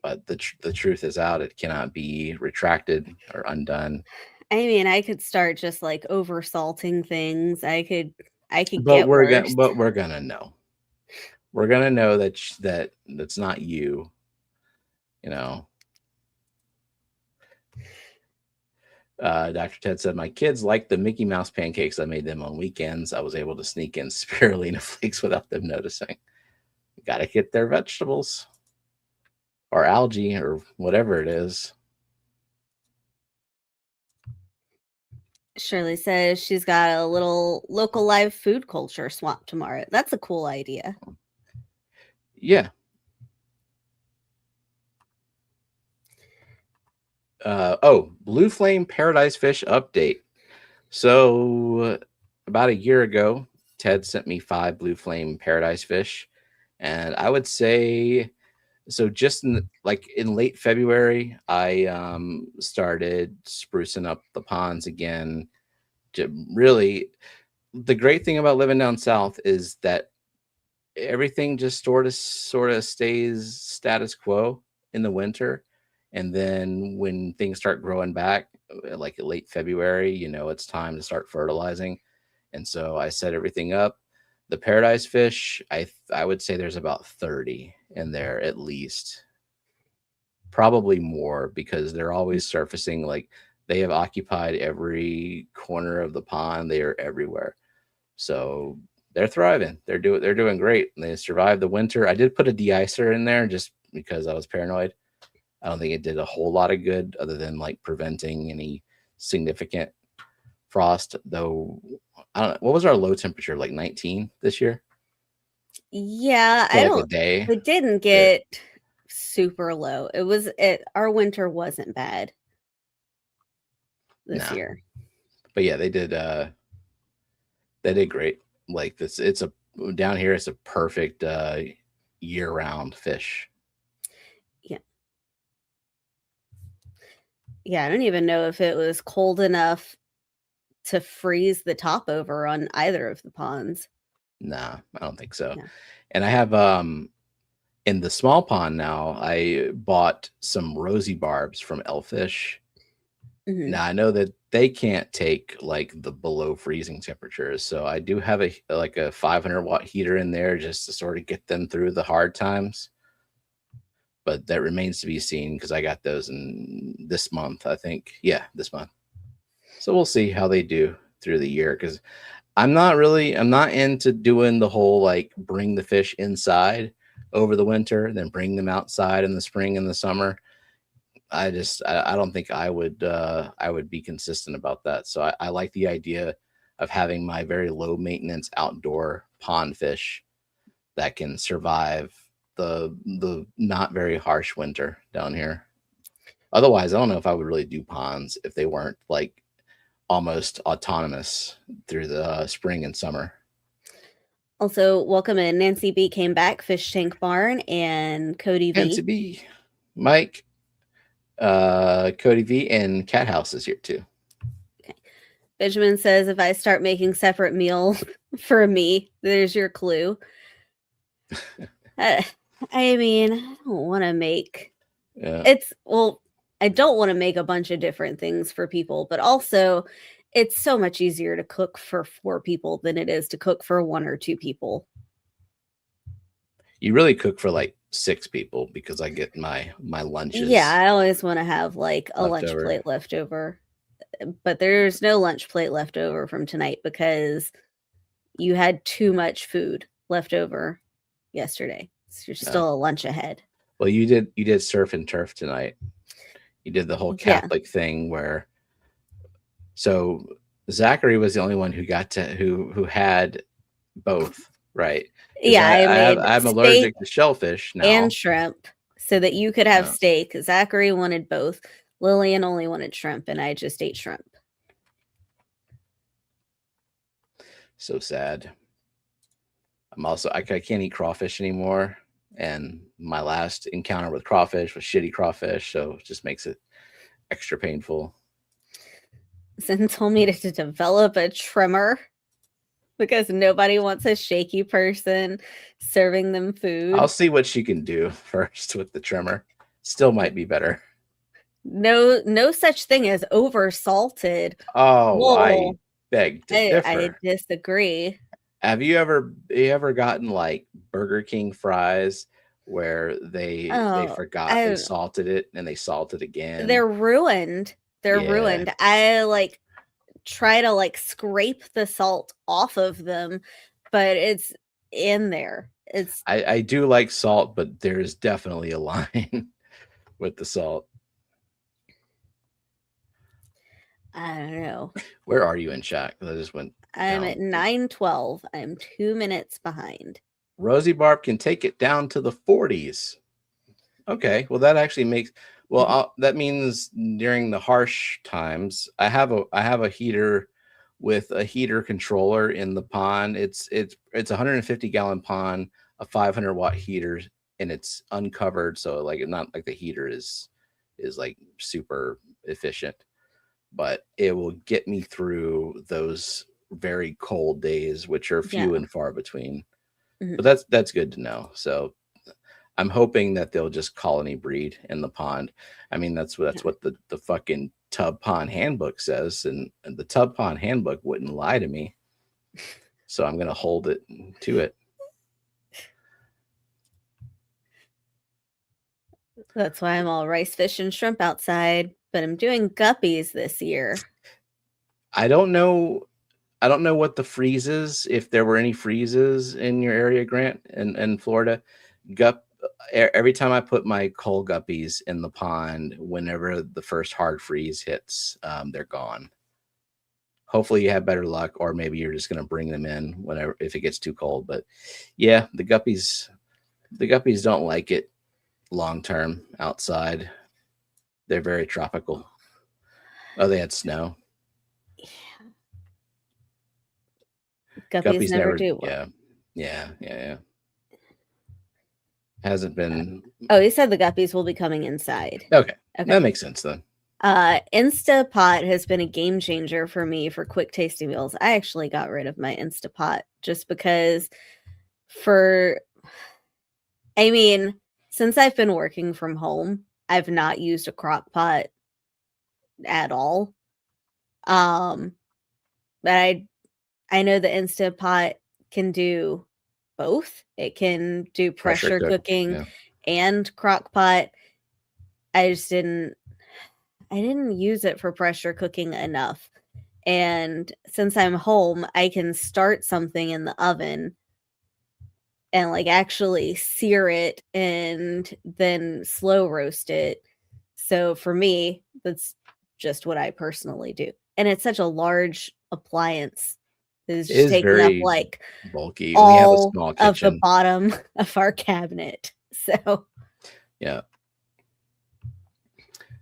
But the truth is out. It cannot be retracted or undone. I mean, I could start just like over salting things. I could but we're gonna know. We're gonna know that that's not you. You know. Dr. Ted said, my kids like the Mickey Mouse pancakes. I made them on weekends. I was able to sneak in spirulina flakes without them noticing. Got to get their vegetables or algae or whatever it is. Shirley says she's got a little local live food culture swap tomorrow. That's a cool idea. Yeah. Blue Flame Paradise Fish update. So about a year ago, Ted sent me 5 Blue Flame Paradise Fish. And I would say, so just in late February, I started sprucing up the ponds again. Really, the great thing about living down south is that everything just sort of stays status quo in the winter. And then when things start growing back, like late February, it's time to start fertilizing. And so I set everything up. The paradise fish, I would say there's about 30 in there at least. Probably more, because they're always surfacing. Like, they have occupied every corner of the pond. They are everywhere. So they're thriving. They're doing great. They survived the winter. I did put a de-icer in there just because I was paranoid. I don't think it did a whole lot of good other than like preventing any significant frost, though. I don't know. What was our low temperature? Like 19 this year? Yeah, For like a day? it didn't get super low. Our winter wasn't bad this year. But yeah, they did great. Like it's down here, it's a perfect year-round fish. Yeah. Yeah, I don't even know if it was cold enough to freeze the top over on either of the ponds. Nah, I don't think so. Yeah. And I have in the small pond now, I bought some rosy barbs from Elfish. Mhm. Now I know that they can't take like the below freezing temperatures, so I do have a 500-watt heater in there just to sort of get them through the hard times. But that remains to be seen because I got those in this month, I think. Yeah, this month. So we'll see how they do through the year, because I'm not into doing the whole like bring the fish inside over the winter, then bring them outside in the spring and the summer. I don't think I would be consistent about that. So I like the idea of having my very low maintenance outdoor pond fish that can survive the not very harsh winter down here. Otherwise, I don't know if I would really do ponds if they weren't like almost autonomous through the spring and summer. Also, welcome in. Nancy B came back, Fish Tank Barn, and Cody V. Nancy B, Mike, Cody V, and Cat House is here too. Okay. Benjamin says, if I start making separate meals for me, there's your clue. I mean, I don't want to make I don't want to make a bunch of different things for people, but also it's so much easier to cook for 4 people than it is to cook for 1 or 2 people. You really cook for like 6 people because I get my lunches. Yeah, I always want to have like a lunch plate left over. But there's no lunch plate left over from tonight because you had too much food left over yesterday. So you're still a lunch ahead. Well, you did surf and turf tonight. You did the whole Catholic thing where, so Zachary was the only one who got to who had both, right? Yeah, I'm allergic to shellfish now and shrimp, so that you could have steak. Zachary wanted both. Lillian only wanted shrimp, and I just ate shrimp. So sad. I can't eat crawfish anymore, and my last encounter with crawfish was shitty crawfish, so it just makes it extra painful. Zen told me to develop a trimmer because nobody wants a shaky person serving them food. I'll see what she can do first with the trimmer. Still might be better. No such thing as over salted. Oh, I beg to differ. I disagree. Have you ever gotten like Burger King fries where they forgot they salted it and they salted again? They're ruined. They're ruined. I like try to like scrape the salt off of them, but it's in there. I do like salt, but there's definitely a line with the salt. I don't know. Where are you in chat? I just went. I'm at 9:12. I'm 2 minutes behind. Rosie Barb can take it down to the 40s. Okay, well that actually makes that means during the harsh times, I have a heater with a heater controller in the pond. It's a 150-gallon pond, a 500-watt heater, and it's uncovered, so like not like the heater is like super efficient, but it will get me through those very cold days, which are few and far between. But that's good to know. So I'm hoping that they'll just colony breed in the pond. I mean, that's what the fucking tub pond handbook says, and the tub pond handbook wouldn't lie to me. So I'm gonna hold it to it. That's why I'm all rice, fish, and shrimp outside, but I'm doing guppies this year. I don't know what the freezes, if there were any freezes in your area, Grant, and Florida. every time I put my coal guppies in the pond, whenever the first hard freeze hits, they're gone. Hopefully you have better luck, or maybe you're just going to bring them in whenever if it gets too cold. But yeah, the guppies don't like it long term outside. They're very tropical. Oh, they had snow. Guppies never do well. Yeah. Hasn't been. Oh, he said the guppies will be coming inside. Okay. That makes sense then. Instapot has been a game changer for me for quick tasty meals. I actually got rid of my Instapot just because since I've been working from home, I've not used a crock pot at all. But I know the Instapot can do both. It can do pressure cooking and crock pot. I didn't use it for pressure cooking enough. And since I'm home, I can start something in the oven and like actually sear it and then slow roast it. So for me, that's just what I personally do. And it's such a large appliance. It's just taking up like bulky. All we have a small kitchen. Of the bottom of our cabinet. So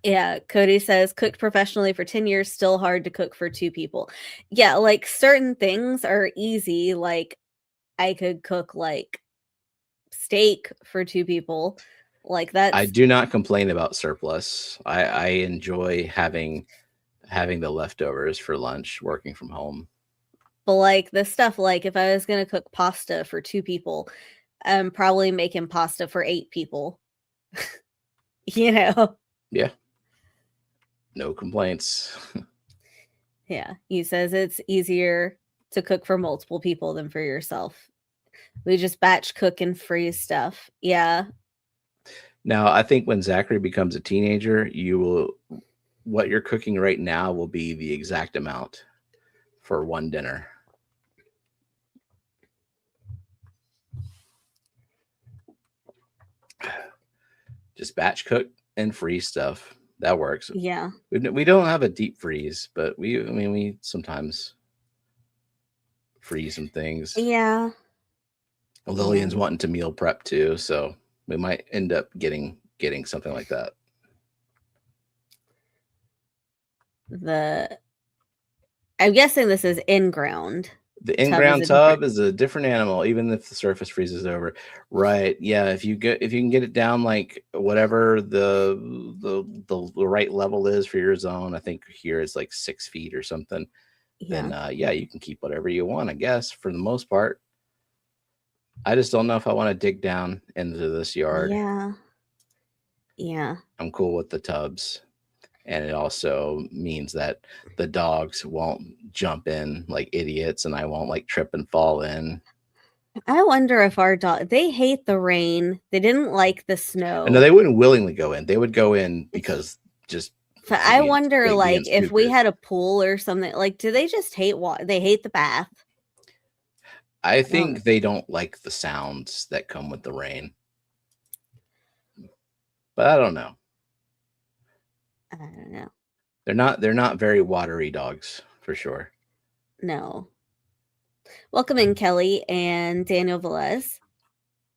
yeah, Cody says cooked professionally for 10 years, still hard to cook for 2 people. Yeah, like certain things are easy. Like I could cook like steak for 2 people. Like that. I do not complain about surplus. I enjoy having the leftovers for lunch working from home. But like the stuff, like if I was going to cook pasta for 2 people, I'm probably making pasta for 8 people. You know? Yeah. No complaints. Yeah. He says it's easier to cook for multiple people than for yourself. We just batch cook and freeze stuff. Yeah. Now, I think when Zachary becomes a teenager, what you're cooking right now will be the exact amount for one dinner. Just batch cook and freeze stuff. That works. Yeah. We don't have a deep freeze, but we sometimes freeze some things. Yeah. Lillian's wanting to meal prep too, so we might end up getting something like that. I'm guessing this is in-ground. The in-ground tub is a different animal, even if the surface freezes over. Right. Yeah. If you can get it down like whatever the right level is for your zone, I think here is like 6 feet or something. Yeah. Then you can keep whatever you want, I guess, for the most part. I just don't know if I want to dig down into this yard. Yeah. I'm cool with the tubs. And it also means that the dogs won't jump in like idiots and I won't like trip and fall in. I wonder if our dog, they hate the rain. They didn't like the snow. No, they wouldn't willingly go in. They would go in because just. I wonder like if we had a pool or something, like, do they just hate water? They hate the bath. I think they don't like the sounds that come with the rain. But I don't know. I don't know. They're not very watery dogs for sure. No. Welcome in, Kelly and Daniel Velez.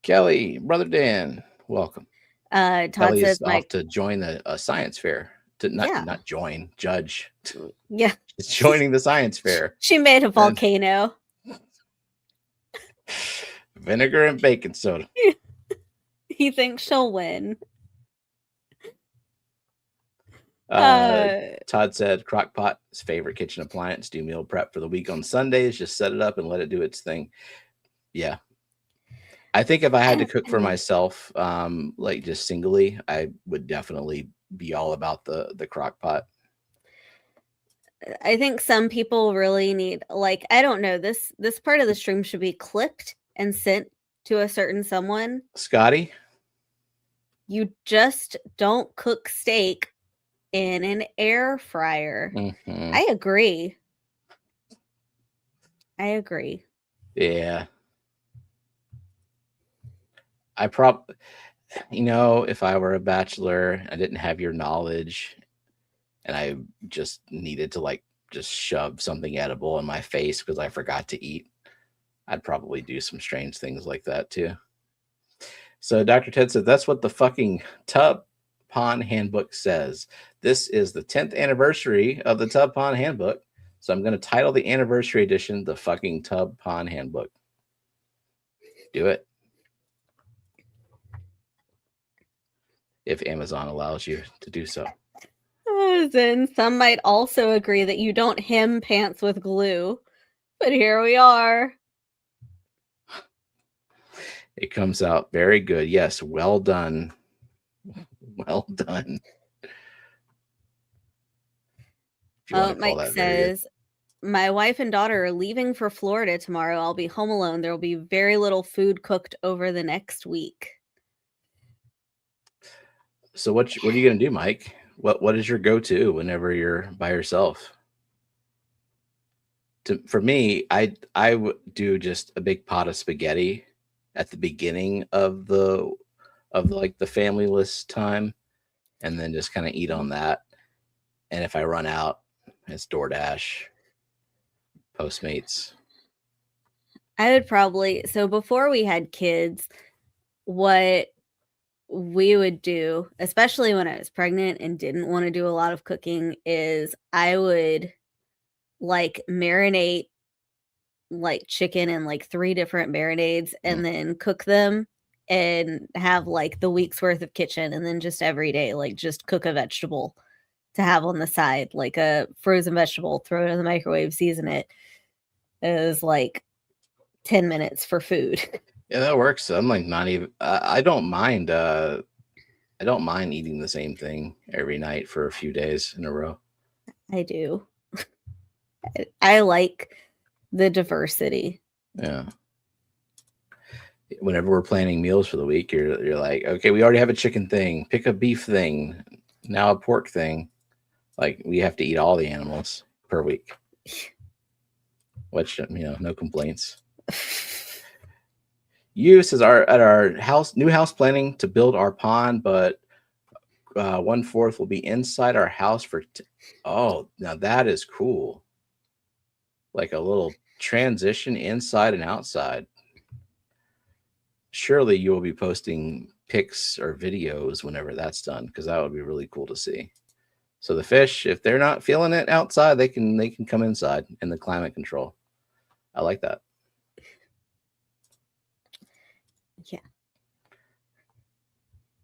Kelly, brother Dan, welcome. Todd Kelly says is off to join a science fair. Not join, judge. Yeah. It's joining the science fair. She made a volcano. Vinegar and baking soda. He thinks she'll win. Todd said crockpot is favorite kitchen appliance. Do meal prep for the week on Sundays. Just set it up and let it do its thing. Yeah. I think if I had to cook for myself, like just singly, I would definitely be all about the crockpot. I think some people really need, like, I don't know, this part of the stream should be clipped and sent to a certain someone. Scotty? You just don't cook steak in an air fryer. Mm-hmm. I agree. Yeah. if I were a bachelor, I didn't have your knowledge, and I just needed to like just shove something edible in my face because I forgot to eat, I'd probably do some strange things like that too. So Dr. Ted said that's what the fucking Tub Pond Handbook says. This is the 10th anniversary of the Tub Pond Handbook. So I'm going to title the anniversary edition the fucking Tub Pond Handbook. Do it. If Amazon allows you to do so. Then some might also agree that you don't hem pants with glue. But here we are. It comes out very good. Yes, well done. Well done. Mike says, my wife and daughter are leaving for Florida tomorrow. I'll be home alone. There will be very little food cooked over the next week. So what are you going to do, Mike? What is your go-to whenever you're by yourself? For me, I would do just a big pot of spaghetti at the beginning of the family-less time, and then just kind of eat on that. And if I run out, it's DoorDash, Postmates. I would probably, so before we had kids, what we would do, especially when I was pregnant and didn't want to do a lot of cooking, is I would like marinate like chicken in like 3 different marinades and then cook them and have like the week's worth of kitchen, and then just every day like just cook a vegetable to have on the side, like a frozen vegetable, throw it in the microwave, season it. It was like 10 minutes for food. Yeah, that works. I'm like not even. I don't mind. I don't mind eating the same thing every night for a few days in a row. I do. I like the diversity. Yeah. Whenever we're planning meals for the week, you're like, okay, we already have a chicken thing. Pick a beef thing. Now a pork thing. Like we have to eat all the animals per week. Which no complaints. You says at our new house planning to build our pond, but 1/4 will be inside our house for. Oh, now that is cool. Like a little transition inside and outside. Surely you will be posting pics or videos whenever that's done, because that would be really cool to see. So the fish, if they're not feeling it outside, they can come inside in the climate control. I like that. Yeah.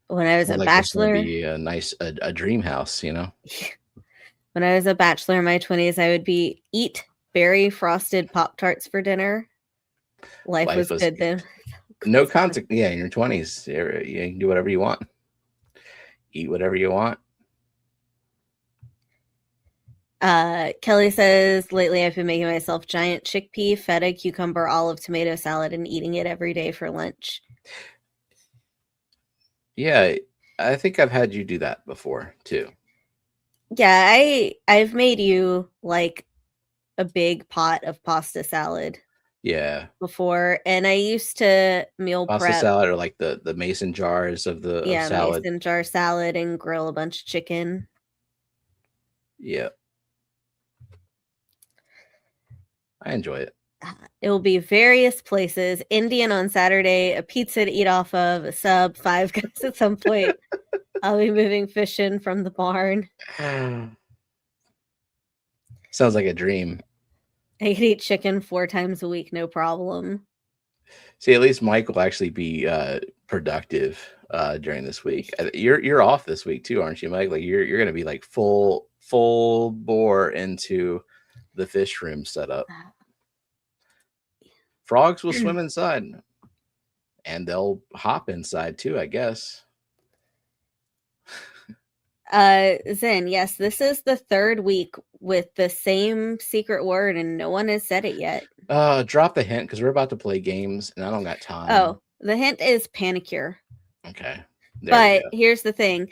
When I was a bachelor, be a nice a dream house, When I was a bachelor in my 20s, I would eat berry frosted Pop-Tarts for dinner. Life was good then. No contact. Yeah, in your 20s, you can do whatever you want. Eat whatever you want. Kelly says, lately I've been making myself giant chickpea, feta, cucumber, olive, tomato salad and eating it every day for lunch. Yeah, I think I've had you do that before too. Yeah, I've made you like a big pot of pasta salad. Yeah. Before, and I used to meal pasta prep salad, or like the mason jars of salad. Mason jar salad, and grill a bunch of chicken. Yeah. I enjoy it. It will be various places. Indian on Saturday, a pizza to eat off of, a sub, Five Guys at some point. I'll be moving fish in from the barn. Sounds like a dream. I could eat chicken 4 times a week, no problem. See, at least Mike will actually be productive during this week. You're off this week too, aren't you, Mike? Like you're gonna be like full bore into the fish room setup. Frogs will swim inside, and they'll hop inside too, I guess. Zen, yes, this is the 3rd week with the same secret word, and no one has said it yet. Drop the hint, because we're about to play games, and I don't got time. Oh, the hint is panicure. Okay. But here's the thing.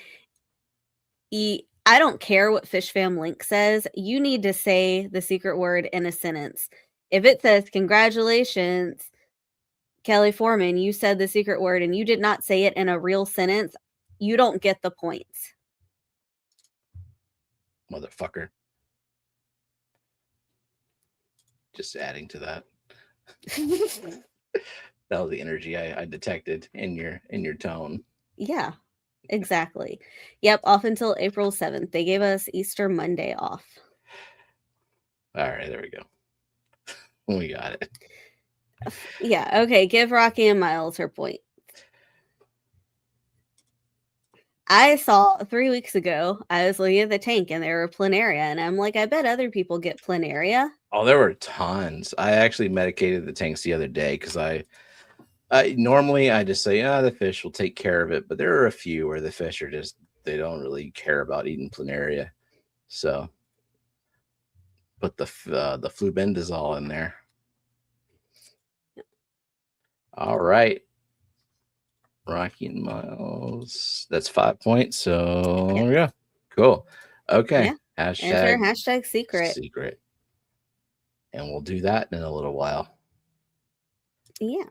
I don't care what Fishfam link says. You need to say the secret word in a sentence. If it says congratulations, Kelly Foreman, you said the secret word and you did not say it in a real sentence. You don't get the points. Motherfucker. Just adding to that. That was the energy I detected in your tone. Yeah, exactly. Yep, off until April 7th. They gave us Easter Monday off. All right, there we go. We got it. Yeah, okay, give Rocky and Miles her point. I saw 3 weeks ago, I was looking at the tank and there were planaria, and I'm like, I bet other people get planaria. Oh, there were tons. I actually medicated the tanks the other day because I normally I just say, the fish will take care of it, but there are a few where the fish are just they don't really care about eating planaria. So put the flubendazole in there. All right, Rocky and Miles. That's 5 points. So yeah, cool. Okay. Yeah. Hashtag secret. Secret. And we'll do that in a little while. Yeah.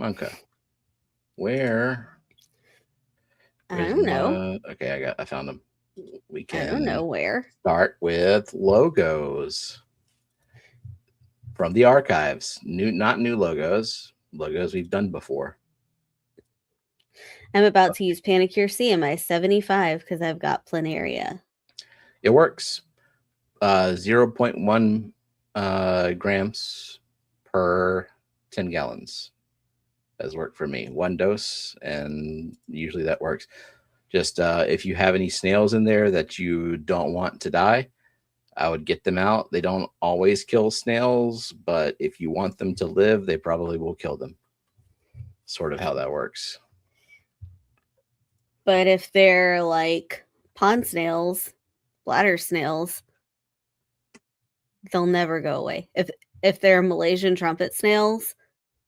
Okay. Where? I don't know. Okay, I found them. We can. I don't know where. Start with logos from the archives. Not new logos. Logos we've done before. I'm about to use Panicure C in my 75 because I've got planaria. It works. 0.1 grams per 10 gallons has worked for me. 1 dose, and usually that works. Just if you have any snails in there that you don't want to die, I would get them out. They don't always kill snails, but if you want them to live, they probably will kill them. Sort of how that works. But if they're like pond snails, bladder snails, they'll never go away. If they're Malaysian trumpet snails,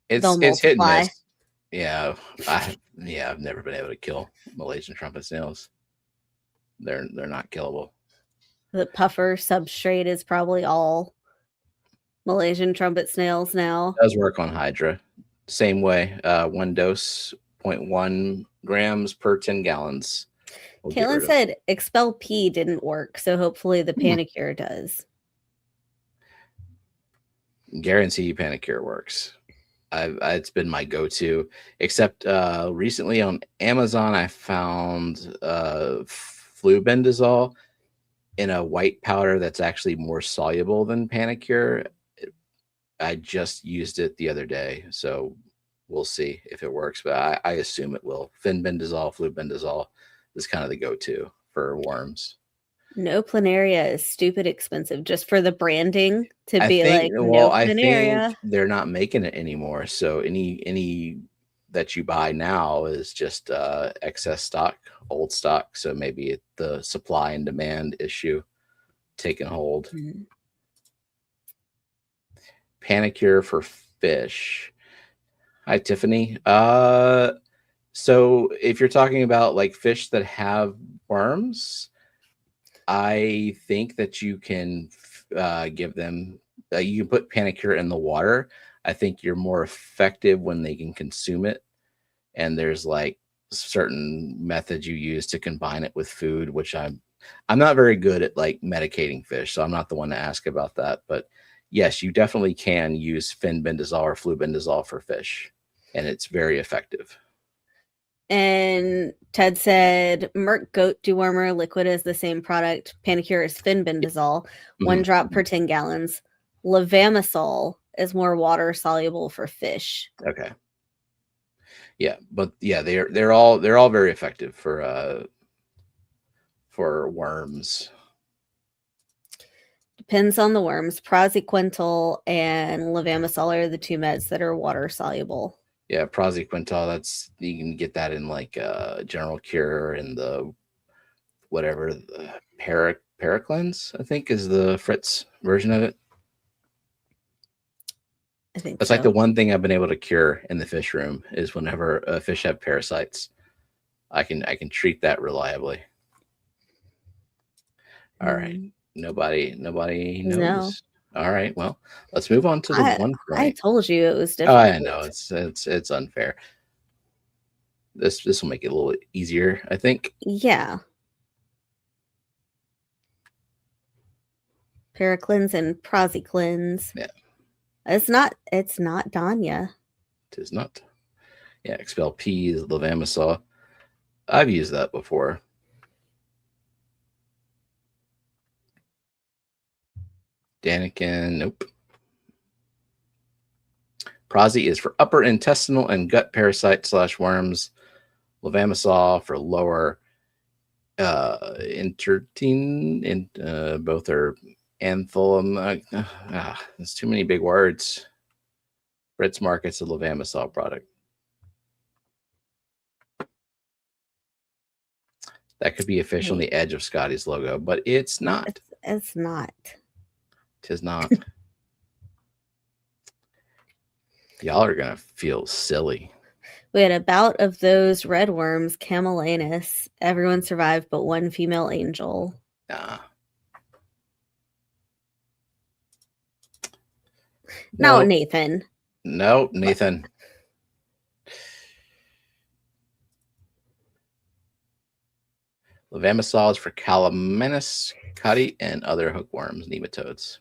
they'll multiply. It's hit and miss. Yeah, I've never been able to kill Malaysian trumpet snails. They're not killable. The puffer substrate is probably all Malaysian trumpet snails now. It does work on Hydra. Same way. 1 dose, 0.1 grams per 10 gallons. Caitlin said Expel P didn't work, so hopefully the Panicure does. Guarantee Panicure works. It's been my go-to, except recently on Amazon I found flubendazole in a white powder that's actually more soluble than Panicure. I just used it the other day, so we'll see if it works, but I assume it will. Fenbendazole, flubendazole is kind of the go-to for worms. No planaria is stupid expensive just for the branding to be think, like, no planaria. I think they're not making it anymore. So any that you buy now is just excess stock, old stock. So maybe the supply and demand issue taking hold. Mm-hmm. Panicure for fish. Hi, Tiffany. So if you're talking about like fish that have worms, I think that you can give them, you can put Panicure in the water. I think you're more effective when they can consume it. And there's like certain methods you use to combine it with food, which I'm not very good at like medicating fish. So I'm not the one to ask about that. But yes, you definitely can use fenbendazole or flubendazole for fish. And it's very effective. And Ted said, Merck goat dewormer liquid is the same product. Panicure is fenbendazole, 1 drop per 10 gallons. Levamisole is more water soluble for fish. Okay. Yeah, but yeah, they're all very effective for worms. Depends on the worms. Praziquantel and levamisole are the 2 meds that are water soluble. Yeah, praziquantel, that's you can get that in like General Cure and the whatever the Paraclens, I think is the Fritz version of it. I think that's like the one thing I've been able to cure in the fish room is whenever fish have parasites, I can treat that reliably. All right. Nobody knows. All right. Well, let's move on to the one I point. told you it was Oh, difficult. I know it's unfair. This will make it a little easier, I think. Yeah. Paraclins and Prosiclins. Yeah. It's not Danya. It is not. Yeah, expel P is Levamisol. I've used that before. Danikin, nope. Prosi is for upper intestinal and gut parasite / worms. Levamisol for lower intestine. Both are anthalum. There's too many big words. Fritz markets a Levamisol product. That could be a fish on the edge of Scotty's logo, but it's not. It's not. Tis not. Y'all are gonna feel silly. We had a bout of those red worms, Camelanus. Everyone survived but one female angel. Nah. No, Nathan. No, Nathan. Levamisol is for Calamanus, cutty, and other hookworms, nematodes.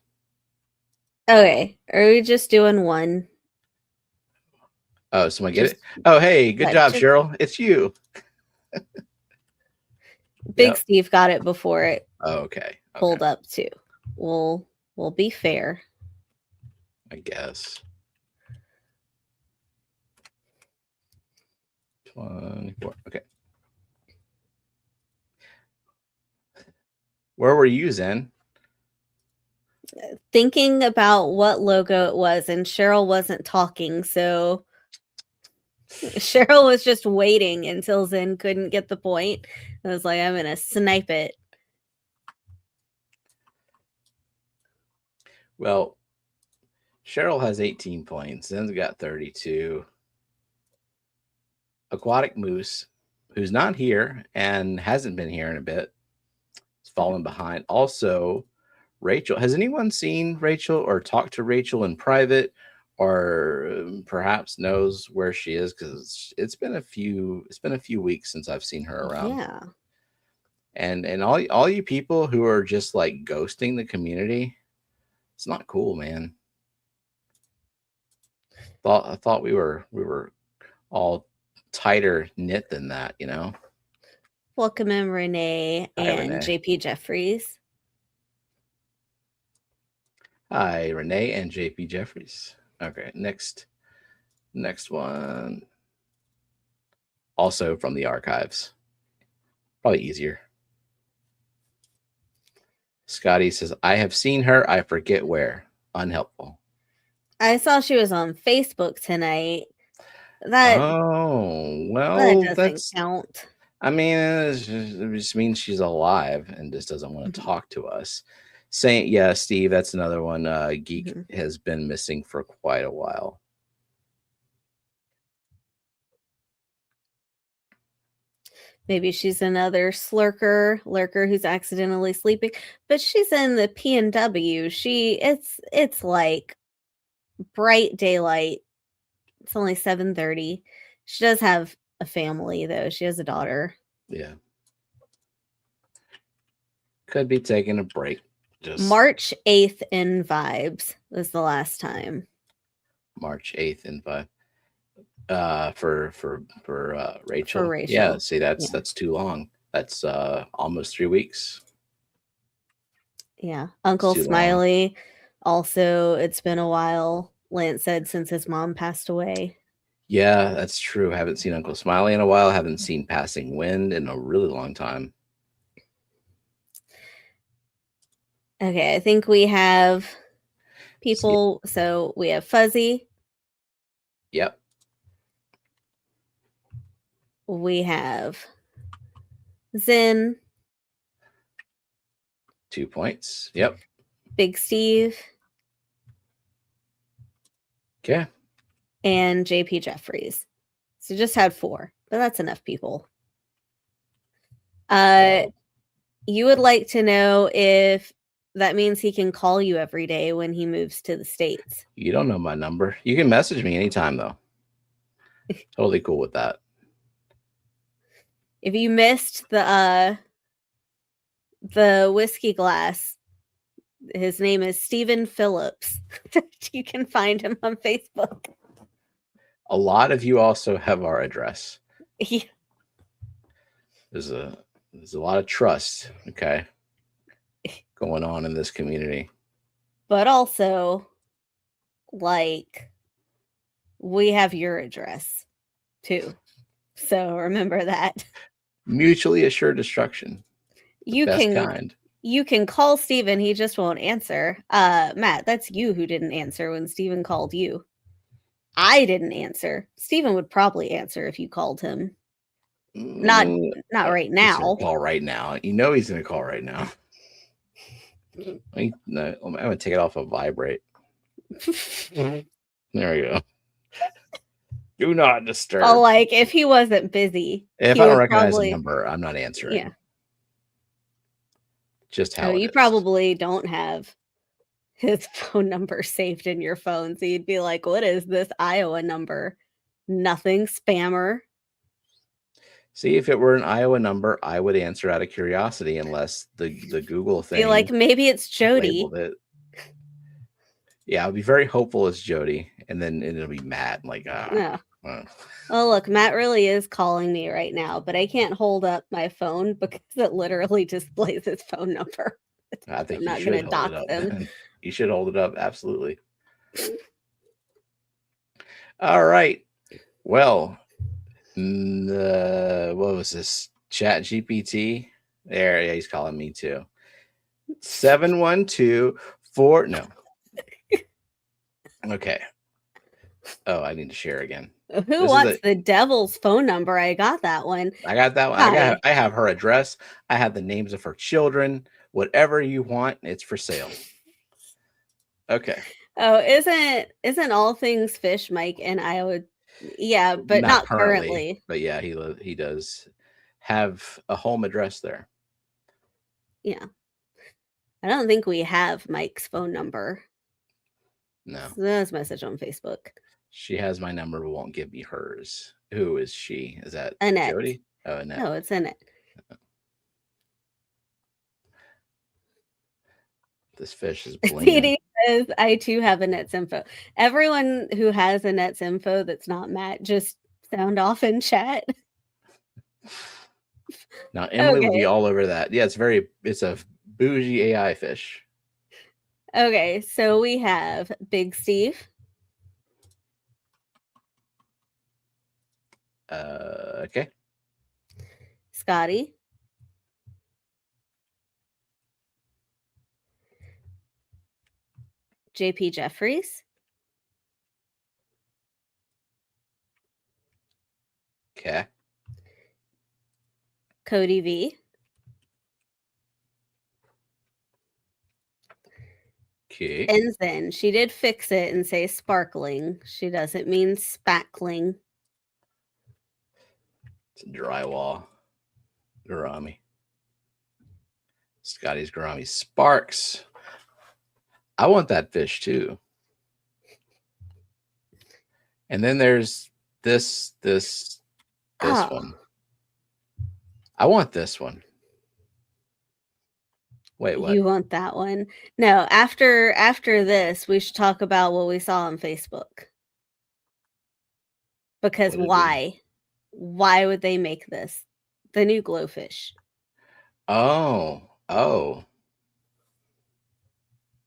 Okay, are we just doing one? Oh, someone get it? Oh, hey, good job, Cheryl. It's you. Big Steve got it before it okay. pulled up too. We'll be fair. I guess. 24. Okay. Where were you, Zen? Thinking about what logo it was, and Cheryl wasn't talking, so Cheryl was just waiting until Zen couldn't get the point. I was like, I'm gonna snipe it. Well, Cheryl has 18 points. Zen's got 32. Aquatic Moose, who's not here and hasn't been here in a bit, is falling behind. Also, Rachel. Has anyone seen Rachel or talked to Rachel in private, or perhaps knows where she is? Because it's been a few weeks since I've seen her around. Yeah. And all you people who are just like ghosting the community, it's not cool, man. I thought we were all tighter knit than that, you know. Welcome in, Renee. Hi, and Renee. JP Jeffries. Hi, Renee and JP Jeffries. Okay, next one. Also from the archives. Probably easier. Scotty says, I have seen her. I forget where. Unhelpful. I saw she was on Facebook tonight. That doesn't count. I mean, it just means she's alive and just doesn't want to talk to us. Saying, yeah, Steve, that's another one. Geek has been missing for quite a while. Maybe she's another lurker who's accidentally sleeping, but she's in the P&W. It's like bright daylight. It's only 7:30. She does have a family though. She has a daughter. Yeah. Could be taking a break. Just March 8th in vibes was the last time. March 8th in vibe. For Rachel. For Rachel. Yeah, see that's too long. That's almost 3 weeks. Yeah. Uncle Smiley. Also, it's been a while. Lance said since his mom passed away. Yeah, that's true. Haven't seen Uncle Smiley in a while. Haven't seen Passing Wind in a really long time. Okay, I think we have people. So we have Fuzzy. Yep. We have Zen. 2 points. Yep. Big Steve. Okay. And JP Jeffries. So just had 4, but that's enough people. You would like to know if that means he can call you every day when he moves to the States. You don't know my number. You can message me anytime, though. Totally cool with that. If you missed the whiskey glass, his name is Stephen Phillips. You can find him on Facebook. A lot of you also have our address. Yeah. There's a lot of trust, okay, going on in this community. But also, like, we have your address too. So remember that. Mutually assured destruction. You can call Steven, he just won't answer. Matt, that's you who didn't answer when Steven called you. I didn't answer. Steven would probably answer if you called him. Not right now. He's gonna call right now. You know he's gonna call right now. I'm gonna take it off of vibrate. There we go. Do not disturb. Oh, like if he wasn't busy. If I don't recognize the number, I'm not answering. Yeah. Just how you probably don't have his phone number saved in your phone. So you'd be like, what is this Iowa number? Nothing, spammer. See, if it were an Iowa number, I would answer out of curiosity, unless the Google thing. Be like, maybe it's Jody. It. Yeah, I'll be very hopeful it's Jody, and then it'll be Matt. Like, Oh, look, Matt really is calling me right now, but I can't hold up my phone because it literally displays his phone number. I think I'm not going to dox him. You should hold it up, absolutely. All right. Well, what was this? Chat GPT? There, yeah, he's calling me too. 7124. No. Okay. Oh, I need to share again. Who wants the devil's phone number? I got that one. I got that one. I have her address. I have the names of her children. Whatever you want, it's for sale. Okay. Oh, isn't all things fish Mike in Iowa? Yeah, but not currently. But yeah, he does have a home address there. Yeah. I don't think we have Mike's phone number. No. So that's a message on Facebook. She has my number, but won't give me hers. Who is she? Is that Annette? Jody? Oh, Annette. No, it's Annette. This fish is blinking. Says, I too have Annette's info. Everyone who has Annette's info that's not Matt, just sound off in chat. Now Emily will be all over that. Yeah, it's a bougie AI fish. Okay, so we have Big Steve. Okay. Scotty. JP Jeffries. Okay. Cody V. Okay. Ensign. She did fix it and say sparkling. She doesn't mean spackling. It's a drywall. Gourami. Scotty's gourami. Sparks. I want that fish too. And then there's this one. I want this one. Wait, what? You want that one? No, after this, we should talk about what we saw on Facebook. Because why? Why would they make this? The new glowfish. Oh.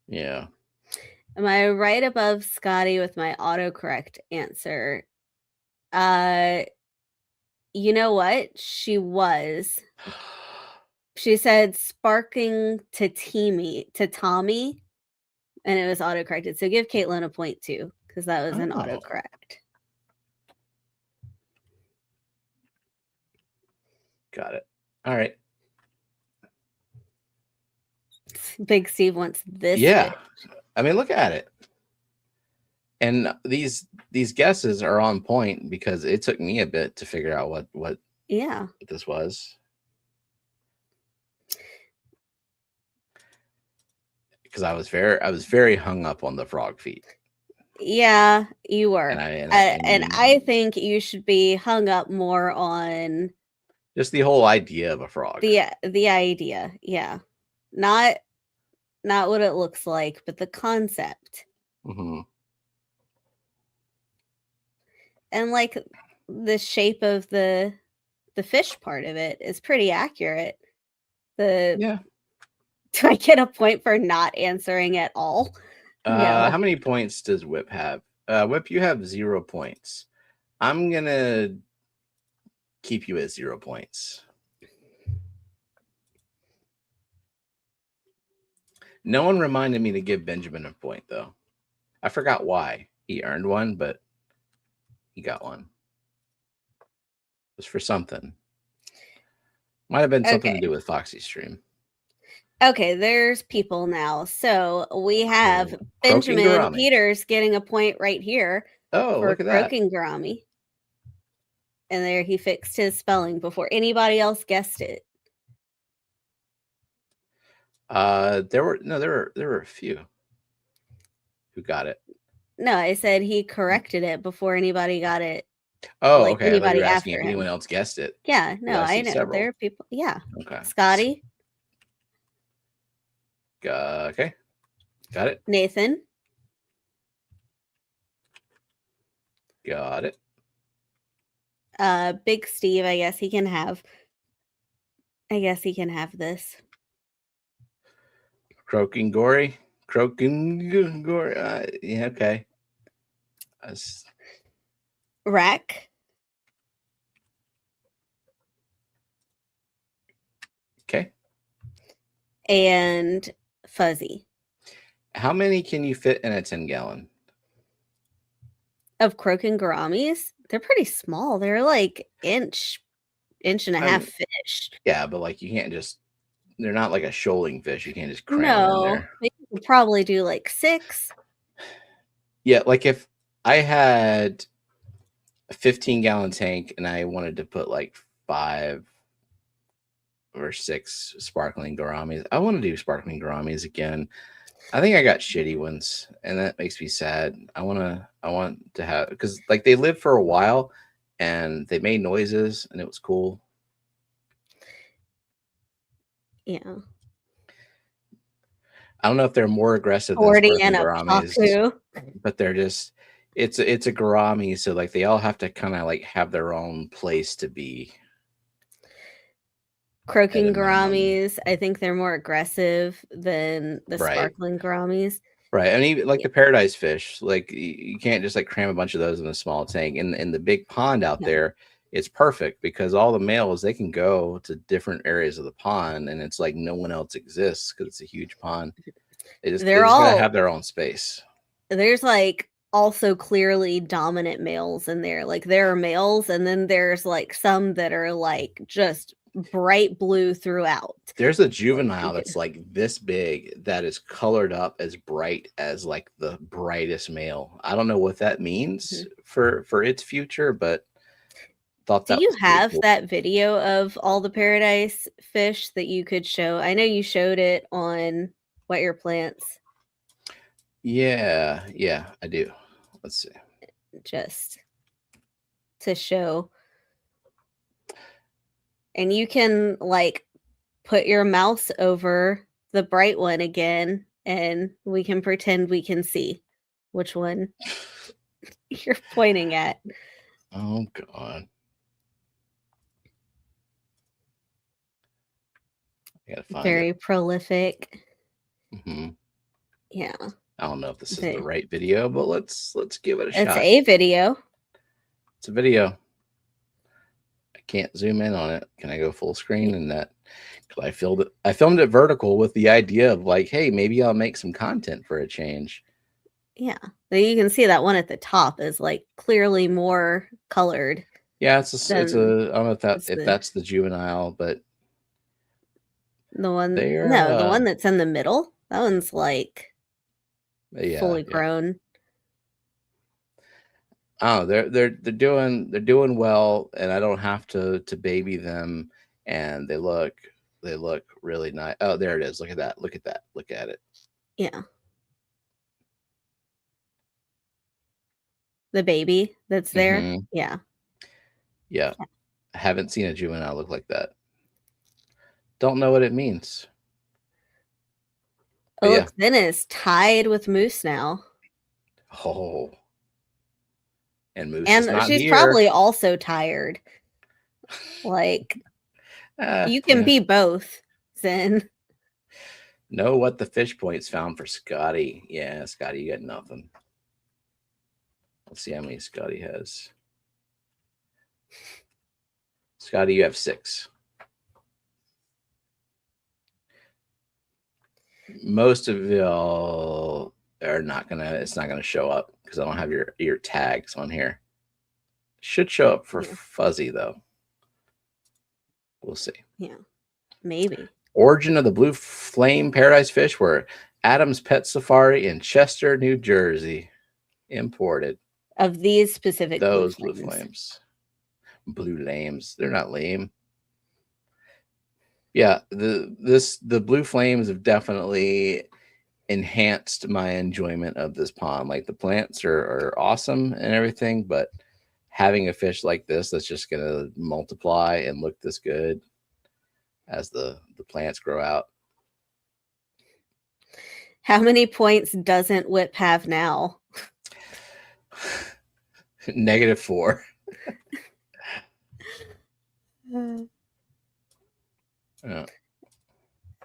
Yeah. Am I right above Scotty with my autocorrect answer? You know what? She was. She said sparking to Tommy, and it was autocorrected. So give Caitlin a point too, because that was an autocorrect. Got it. All right. Big Steve wants this. Yeah. Fish. I mean, look at it. And these guesses are on point because it took me a bit to figure out what this was. because I was very hung up on the frog feet. Yeah, you were. And And I think you should be hung up more on just the whole idea of a frog. the idea. Yeah. Not what it looks like, but the concept. Mm-hmm. And like the shape of the fish part of it is pretty accurate. Yeah. Do I get a point for not answering at all? No. How many points does Whip have? Whip, you have 0 points. I'm gonna keep you at 0 points. No one reminded me to give Benjamin a point, though. I forgot why. He earned one, but he got one. It was for something. Might have been something to do with Foxy's stream. Okay, there's people now. So we have Benjamin Peters getting a point right here. Oh, for look at that. Croaking Gourami. And there he fixed his spelling before anybody else guessed it. There were a few who got it. No, I said he corrected it before anybody got it. Oh, like okay. Anybody I thought you were asking if anyone else guessed it. Yeah, no, I know. Several. There are people. Yeah. Okay. Scotty. Okay. Got it. Nathan. Got it. Big Steve, I guess he can have this. Croaking Gory. Yeah, okay. Rack. Okay. And Fuzzy. How many can you fit in a 10-gallon? Of Croaking Gouramis? They're pretty small. They're like inch and a half fish. Yeah, but like you can't just, they're not like a shoaling fish. You can't just cram them in there. You can probably do like 6. Yeah, like if I had a 15-gallon tank and I wanted to put like 5 or 6 sparkling gouramis, I want to do sparkling gouramis again. I think I got shitty ones, and that makes me sad. I want to have, because like they lived for a while and they made noises and it was cool. Yeah. I don't know if they're more aggressive than sparkling gouramis, but they're just, it's a gourami, so like they all have to kind of like have their own place to be. Croaking gouramis, I think they're more aggressive than the sparkling gouramis. Right. And even like the paradise fish, like you can't just like cram a bunch of those in a small tank. In the big pond out there, it's perfect because all the males, they can go to different areas of the pond, and it's like no one else exists because it's a huge pond. They just gotta have their own space. There's like also clearly dominant males in there. Like there are males, and then there's like some that are like just bright blue throughout. There's a juvenile that's like this big that is colored up as bright as like the brightest male. I don't know what that means for its future, but thought that. Do you have that video of all the paradise fish that you could show? I know you showed it on Wet Your Plants. Yeah, I do. Let's see. Just to show. And you can like put your mouse over the bright one again, and we can pretend we can see which one you're pointing at. Oh, God. I gotta find Very prolific. Mm-hmm. Yeah. I don't know if this is the right video, but let's give it a shot. It's a video. It's a video. I can't zoom in on it. Can I go full screen in that? Because I filmed it vertical with the idea of like, hey, maybe I'll make some content for a change. Yeah. So you can see that one at the top is like clearly more colored. Yeah, it's a I don't know if that's the juvenile, but the one the one that's in the middle, that one's like fully grown. Oh, they're doing well, and I don't have to baby them, and they look really nice. Oh, there it is. Look at that. Look at it. Yeah. The baby that's there? Mm-hmm. Yeah. Yeah. I haven't seen a juvenile look like that. Don't know what it means. Oh, But yeah. look, Zen is tied with Moose now. Oh. And Moose is And not she's here. probably also tired. Like, you can Yeah. be both, Zen. Know what the fish points found for Scotty. Yeah, Scotty, you got nothing. Let's see how many Scotty has. Scotty, you have 6. Most of y'all are not gonna. It's not gonna show up because I don't have your tags on here. Should show up for Yeah. Fuzzy though. We'll see. Yeah. Maybe. Origin of the blue flame paradise fish were Adam's Pet Safari in Chester, New Jersey. Imported. Of these specific Those blue blue flames. flames. Blue lames. They're not lame. Yeah, the blue flames have definitely enhanced my enjoyment of this pond. Like the plants are awesome and everything, but having a fish like this that's just gonna multiply and look this good as the plants grow out. How many points doesn't Whip have now? -4. Yeah.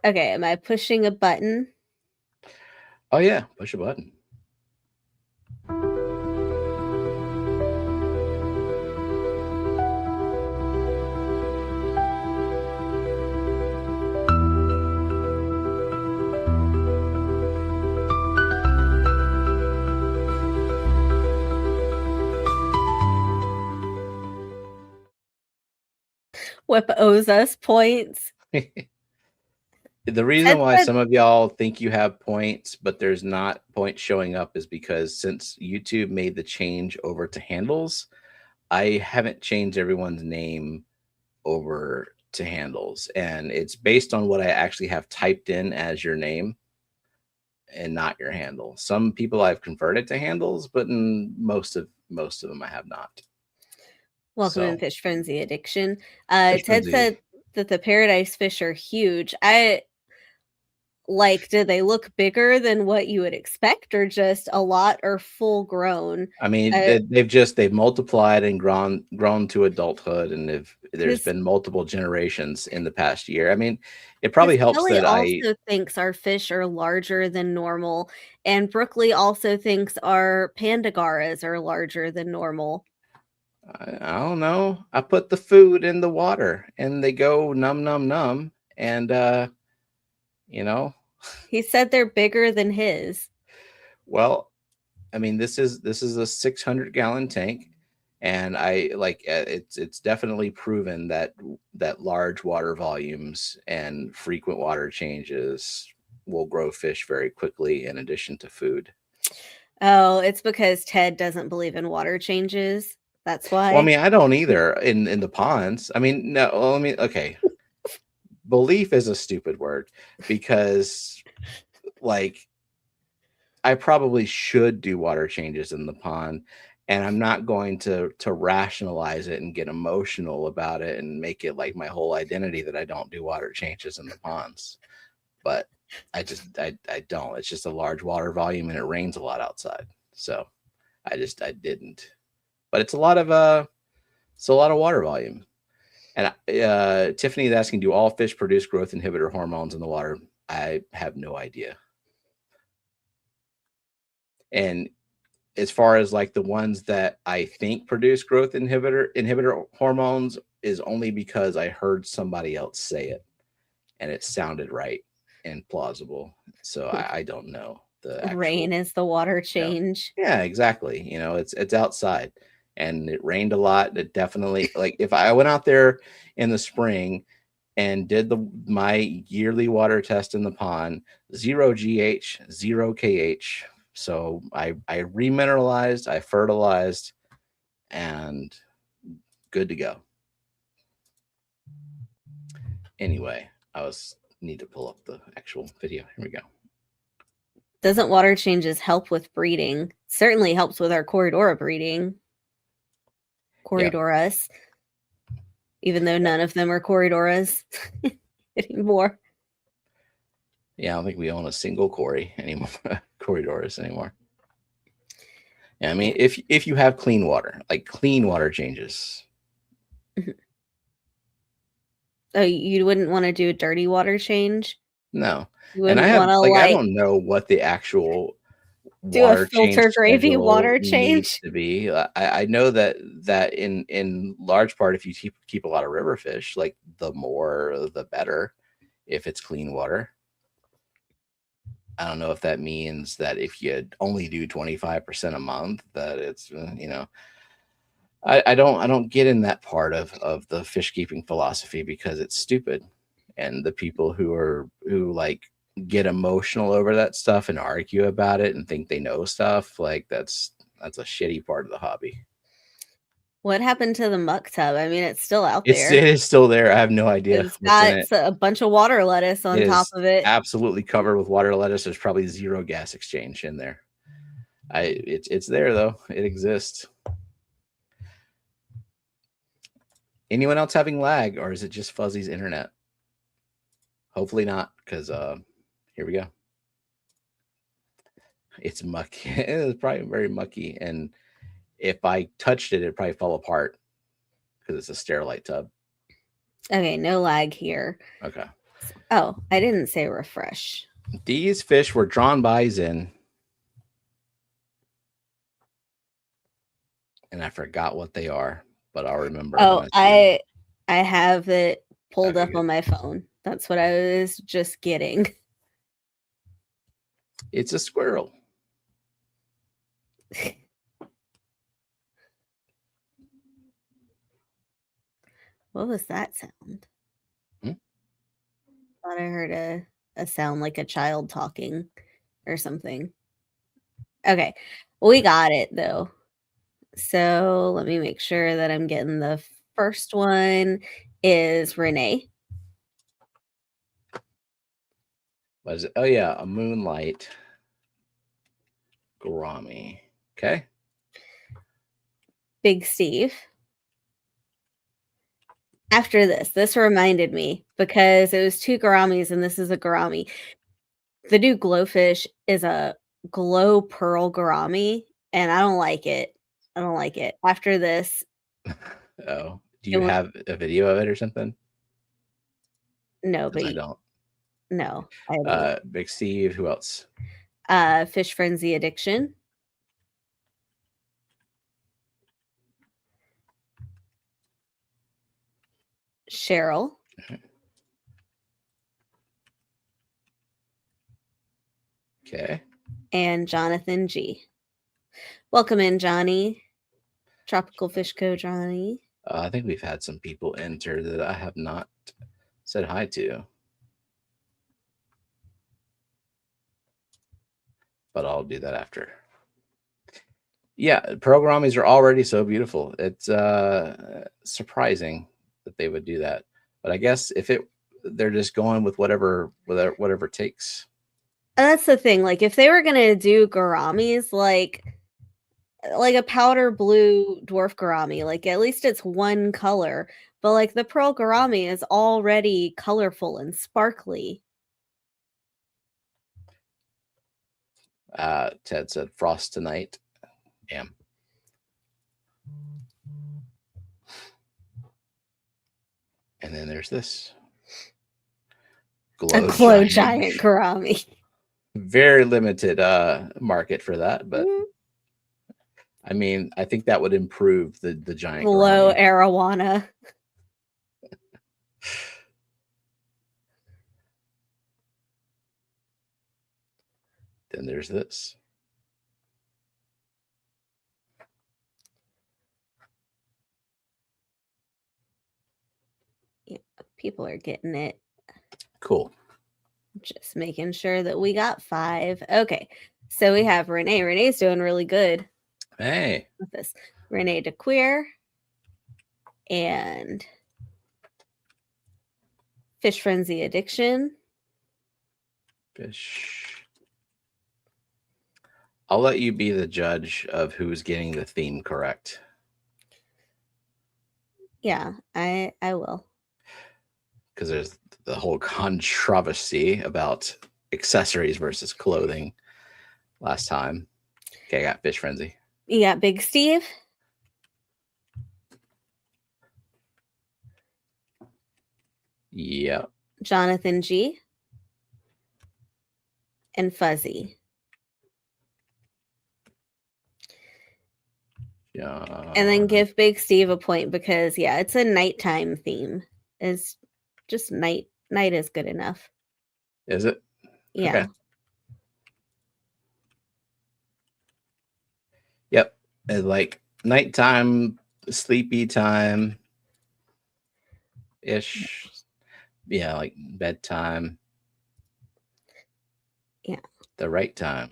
Okay, am I pushing a button? Oh yeah, push a button. Whip owes us points. The reason Ted why said some of y'all think you have points, but there's not points showing up is because since YouTube made the change over to handles, I haven't changed everyone's name over to handles. And it's based on what I actually have typed in as your name and not your handle. Some people I've converted to handles, but in most of them I have not. Welcome in So Fish Frenzy Addiction. Fish Ted Frenzy. said that the paradise fish are huge. I like, do they look bigger than what you would expect, or just a lot, or full grown? I mean, Uh, they've multiplied and grown to adulthood, and there's Because been multiple generations in the past year. I mean, it probably helps Kelly that I also thinks our fish are larger than normal, and Brookley also thinks our pandagaras are larger than normal. I don't know. I put the food in the water, and they go num num num, and you know, He said they're bigger than his. well, I mean, this is a 600-gallon tank, and I like it's definitely proven that large water volumes and frequent water changes will grow fish very quickly in addition to food. Oh, it's because Ted doesn't believe in water changes. That's Well, I why. mean, I don't either in the ponds. I mean, no, well, I mean, okay, belief is a stupid word because like I probably should do water changes in the pond, and I'm not going to rationalize it and get emotional about it and make it like my whole identity that I don't do water changes in the ponds. But I don't. It's just a large water volume and it rains a lot outside. So I didn't. But it's a lot of water volume. And Tiffany is asking, do all fish produce growth inhibitor hormones in the water? I have no idea. And as far as like the ones that I think produce growth inhibitor hormones is only because I heard somebody else say it and it sounded right and plausible. So I don't know the Rain actual, is the water you know, change. yeah, exactly. You know, it's outside and it rained a lot. It definitely, like if I went out there in the spring and did my yearly water test in the pond, 0 GH, 0 KH. So I remineralized, I fertilized, and good to go. Anyway, I need to pull up the actual video. Here we go. Doesn't water changes help with breeding? Certainly helps with our Corridora breeding. Corridoras. Even though none of them are Corridoras anymore. Yeah, I don't think we own a single Cory anymore. Corridors anymore. Yeah, I mean, if you have clean water, like clean water changes. Oh, you wouldn't want to do a dirty water change? No. You And wouldn't want to I don't know what the actual do a water change filter gravy schedule water needs change? to be. I know that in large part, if you keep a lot of river fish, like the more the better if it's clean water. I don't know if that means that if you only do 25% a month, that it's I don't get in that part of the fish keeping philosophy because it's stupid, and the people who like get emotional over that stuff and argue about it and think they know stuff, like that's a shitty part of the hobby. What happened to the muck tub? I mean, it's still out It there. is still there. I have no idea It's what's in got it. a bunch of water lettuce on top of it. Absolutely covered with water lettuce. There's probably zero gas exchange in there. It's there though. It exists. Anyone else having lag, or is it just Fuzzy's internet? Hopefully not, because here we go. It's mucky. It's probably very mucky, and if I touched it, it'd probably fall apart because it's a Sterilite tub. Okay, no lag here. Okay. Oh, I didn't say refresh. These fish were drawn by Zen, and I forgot what they are, but I'll remember. Oh, I have it pulled up on my phone. That's what I was just getting. It's a squirrel. What was that sound? Thought I heard a sound like a child talking or something. Okay, we got it though. So let me make sure that I'm getting the first one is Renee. What is it? Oh yeah, a moonlight gourami. Okay. Big Steve. After this reminded me because it was two gouramis and this is a gourami. The new glowfish is a glow pearl gourami, and I don't like it. I don't like it. After this. Oh, do you have a video of it or something? No, but I don't. No, I don't. Big Steve. Who else? Fish Frenzy Addiction. Cheryl. Okay. And Jonathan G. Welcome in, Johnny. Tropical Fish Co. Johnny. I think we've had some people enter that I have not said hi to, but I'll do that after. Yeah, pearl gouramis are already so beautiful. It's surprising that they would do that, but I guess they're just going with whatever it takes. And that's the thing. Like, if they were gonna do gouramis, like a powder blue dwarf gourami, like at least it's one color. But like the pearl gourami is already colorful and sparkly. Ted said frost tonight. Damn. And then there's this glow giant gourami. Very limited market for that, but I mean, I think that would improve the giant glow arowana. Then there's this. Yeah, people are getting it. Cool. Just making sure that we got 5. Okay. So we have Renee. Renee's doing really good. Hey. With this. Renee DeQueer and Fish Frenzy Addiction. Fish I'll let you be the judge of who's getting the theme correct. Yeah, I will. Because there's the whole controversy about accessories versus clothing last time. Okay, I got Fish Frenzy. You got Big Steve. Yeah. Jonathan G. And Fuzzy. And then give Big Steve a point because, yeah, it's a nighttime theme. It's just night is good enough. Is it? Yeah. Okay. Yep. It's like nighttime, sleepy time ish. Yeah, like bedtime. Yeah. The right time.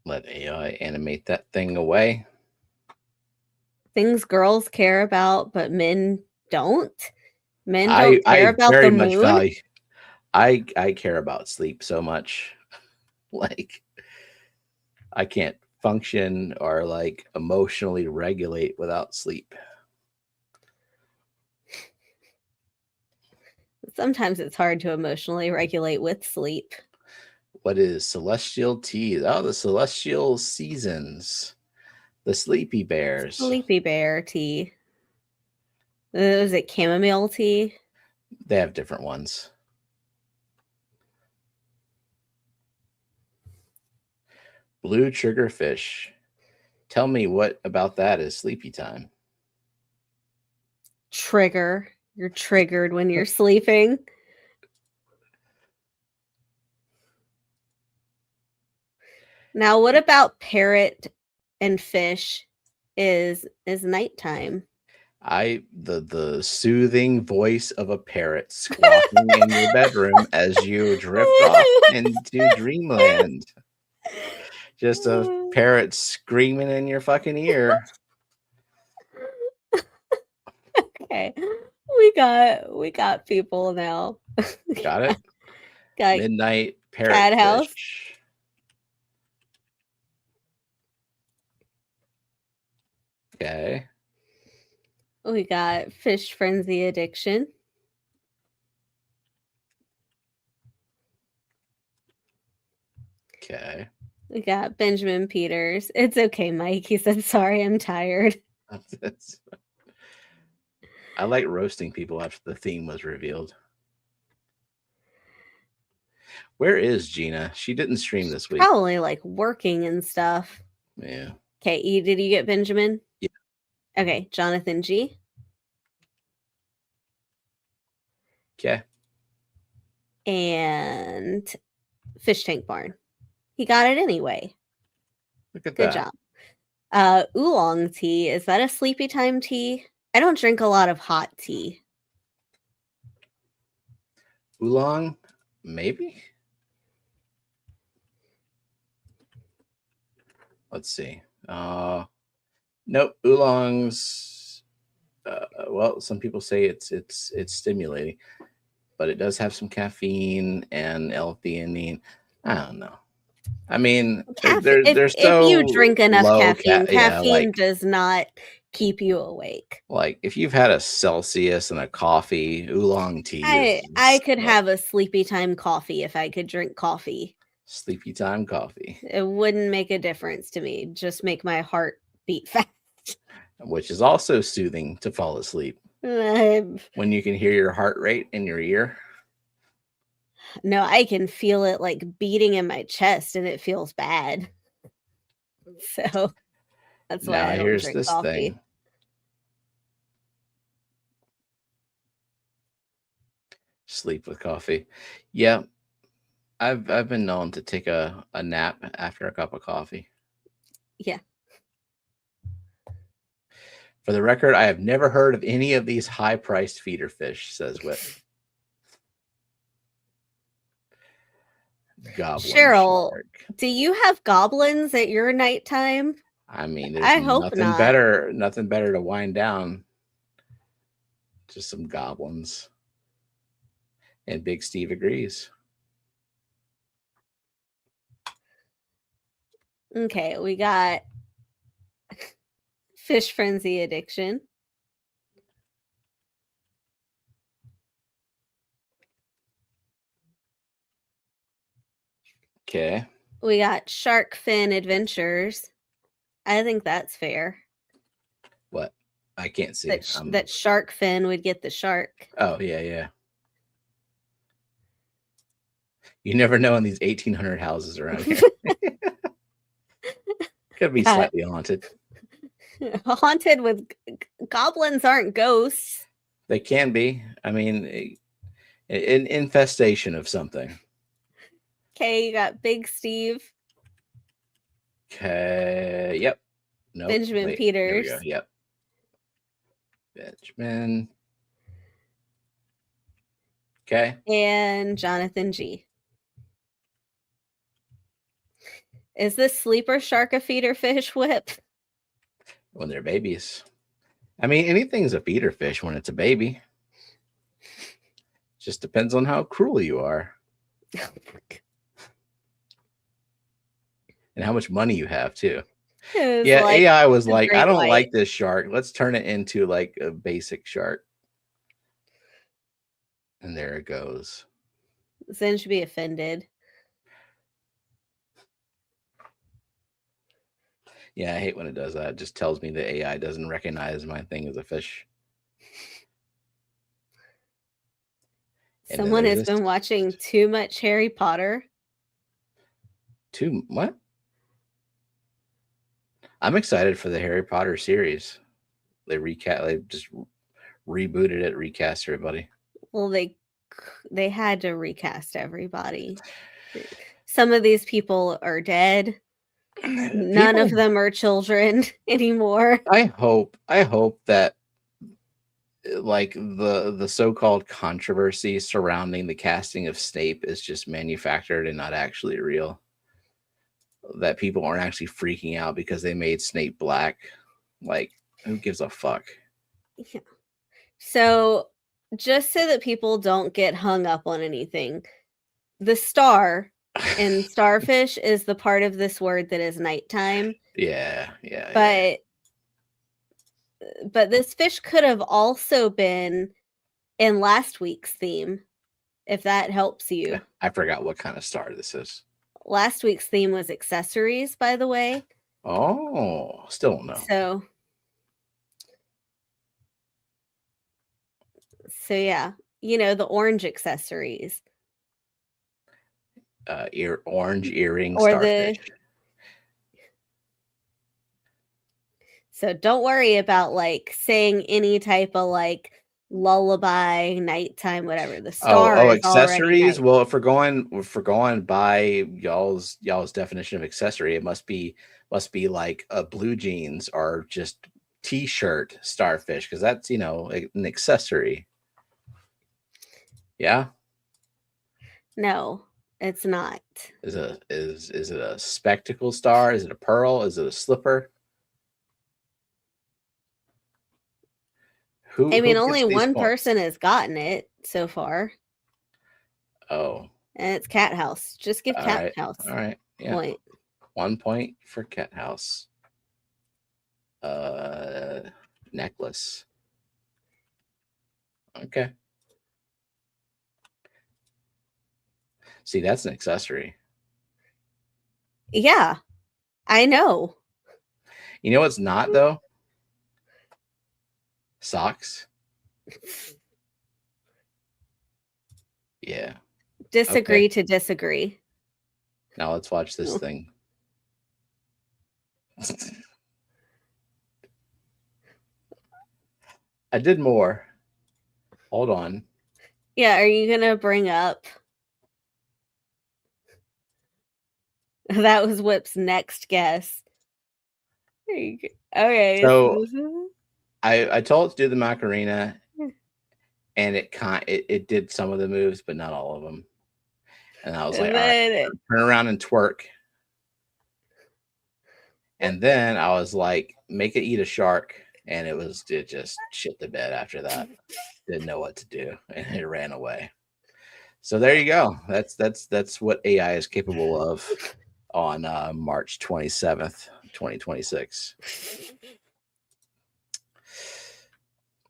Let AI animate that thing away. Things girls care about, but men don't. Men don't care about very the much moon. value. I care about sleep so much. Like I can't function or like emotionally regulate without sleep. Sometimes it's hard to emotionally regulate with sleep. What is celestial tea? Oh, the celestial seasons. The sleepy bears. Sleepy bear tea. Is it chamomile tea? They have different ones. Blue triggerfish. Tell me what about that is sleepy time. Trigger. You're triggered when you're sleeping. Now, what about parrot and fish is nighttime? The soothing voice of a parrot squawking in your bedroom as you drift off into dreamland. Just a parrot screaming in your fucking ear. Okay. We got people now. Got it? Got Midnight parrot cat house. fish. Okay. We got fish frenzy addiction. Okay. We got Benjamin Peters. It's okay, Mike. He said, sorry, I'm tired. I like roasting people after the theme was revealed. Where is Gina? She didn't stream this week. Probably like working and stuff. Yeah. Okay, did you get Benjamin? Yeah. Okay, Jonathan G. Okay. And Fish Tank Barn. He got it anyway. Look at Good that. job. Oolong tea. Is that a sleepy time tea? I don't drink a lot of hot tea. Oolong? Maybe? Let's see. Nope. Oolongs. Well, some people say it's stimulating, but it does have some caffeine and L-theanine. I don't know. I mean, if you drink enough caffeine does not keep you awake. Like if you've had a Celsius and a coffee, oolong tea. I could have a sleepy time coffee if I could drink coffee. Sleepy time coffee. It wouldn't make a difference to me. Just make my heart beat fast. Which is also soothing to fall asleep. When you can hear your heart rate in your ear. No, I can feel it like beating in my chest and it feels bad. So that's why I don't drink coffee. Thing. Sleep with coffee. Yeah. I've been known to take a nap after a cup of coffee. Yeah. For the record, I have never heard of any of these high-priced feeder fish, says Whit. Goblin Cheryl, shark. do you have goblins at your nighttime? I mean, there's I hope not. Nothing better to wind down. Just some goblins. And Big Steve agrees. Okay, we got fish frenzy addiction. Okay. We got shark fin adventures. I think that's fair. What? I can't see. That shark fin would get the shark. Oh, yeah. You never know in these 1800 houses around here. Could be slightly haunted. Haunted with goblins aren't ghosts. They can be. I mean, an infestation of something. Okay, you got Big Steve. Okay. Yep. Nope. Benjamin Peters. There we go. Yep. Benjamin. Okay. And Jonathan G. Is this sleeper shark a feeder fish, Whip? When they're babies. I mean, anything's a feeder fish when it's a baby. Just depends on how cruel you are. And how much money you have, too. Yeah, like, AI was like, I don't like this shark. Let's turn it into like a basic shark. And there it goes. Zen should be offended. Yeah, I hate when it does that. It just tells me the AI doesn't recognize my thing as a fish. Someone has been watching too much Harry Potter. What? I'm excited for the Harry Potter series. They just rebooted it, recast everybody. Well, they had to recast everybody. Some of these people are dead. None of them are children anymore. I hope that like the so-called controversy surrounding the casting of Snape is just manufactured and not actually real. That people aren't actually freaking out because they made Snape black. Like, who gives a fuck? Yeah. So, just so that people don't get hung up on anything, the star in starfish is the part of this word that is nighttime. Yeah. But this fish could have also been in last week's theme, if that helps you. I forgot what kind of star this is. Last week's theme was accessories, by the way. Oh, still don't know. So yeah, the orange accessories. Orange earring or starfish. So don't worry about like saying any type of like lullaby, nighttime, whatever. The star is accessories. Well, if we're going by y'all's definition of accessory, it must be like a blue jeans or just t-shirt starfish, because that's an accessory. Yeah. No, it's not. Is it a spectacle star? Is it a pearl? Is it a slipper? Only one person has gotten it so far. Oh. And it's Cat House. Just give Cat House. All right. Yeah. Point. 1 point for Cat House. Necklace. Okay. See, that's an accessory. Yeah, I know. You know what's not, though? Socks. Yeah. Disagree to disagree. Now let's watch this thing. I did more. Hold on. Yeah, are you going to bring up? That was Whip's next guess. Okay. So I told it to do the Macarena, and it did some of the moves, but not all of them. And I was like, all right, turn around and twerk. And then I was like, make it eat a shark. And it just shit the bed after that. Didn't know what to do. And it ran away. So there you go. That's what AI is capable of. on March 27th, 2026.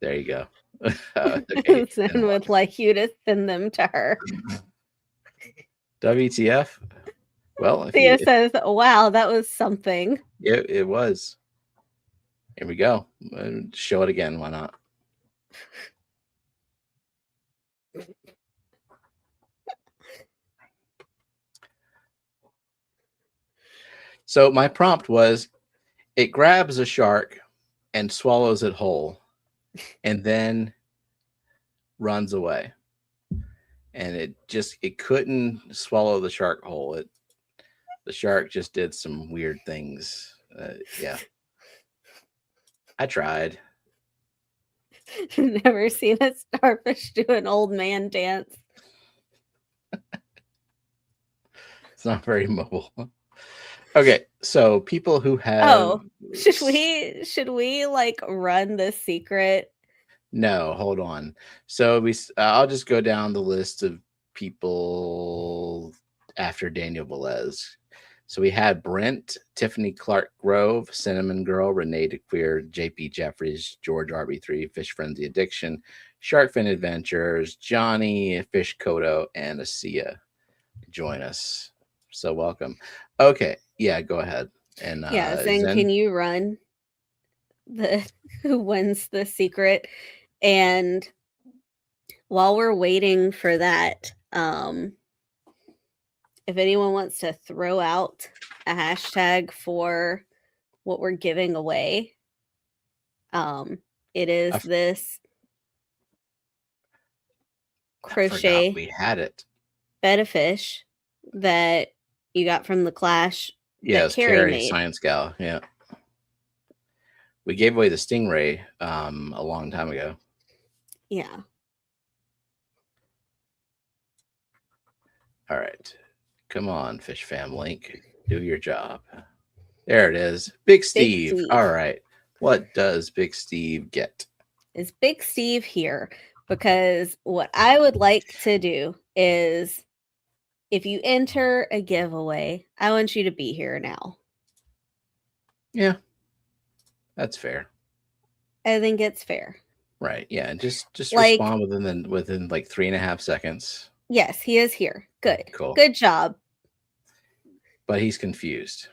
There you go. Okay, Zen would like you to send them to her. WTF? Well, Thea says, wow, that was something. It was. Here we go. Show it again. Why not? So my prompt was, it grabs a shark and swallows it whole and then runs away. And it couldn't swallow the shark whole. The shark just did some weird things. Yeah. I tried. Never seen a starfish do an old man dance. It's not very mobile. Okay, so people who have should we like run the secret? No, hold on. So I'll just go down the list of people after Daniel Velez. So we had Brent, Tiffany Clark Grove, Cinnamon Girl, Renee DeQueer, JP Jeffries, George RB3, Fish Frenzy Addiction, Sharkfin Adventures, Johnny, Fish Kodo, and Asia join us. So welcome. Okay, yeah, go ahead. And Zen, can you run the who wins the secret? And while we're waiting for that, if anyone wants to throw out a hashtag for what we're giving away, it is this crochet we had it bed of fish that you got from the Clash. Yes, Carrie Science Gal. Yeah, we gave away the Stingray a long time ago. Yeah. All right, come on, Fishfam link, do your job. There it is, Big Steve. All right, what does Big Steve get? Is Big Steve here? Because what I would like to do is, if you enter a giveaway, I want you to be here now. Yeah, that's fair. I think it's fair. Right. Yeah. Just like, respond within like 3.5 seconds. Yes, he is here. Good. Cool. Good job. But he's confused.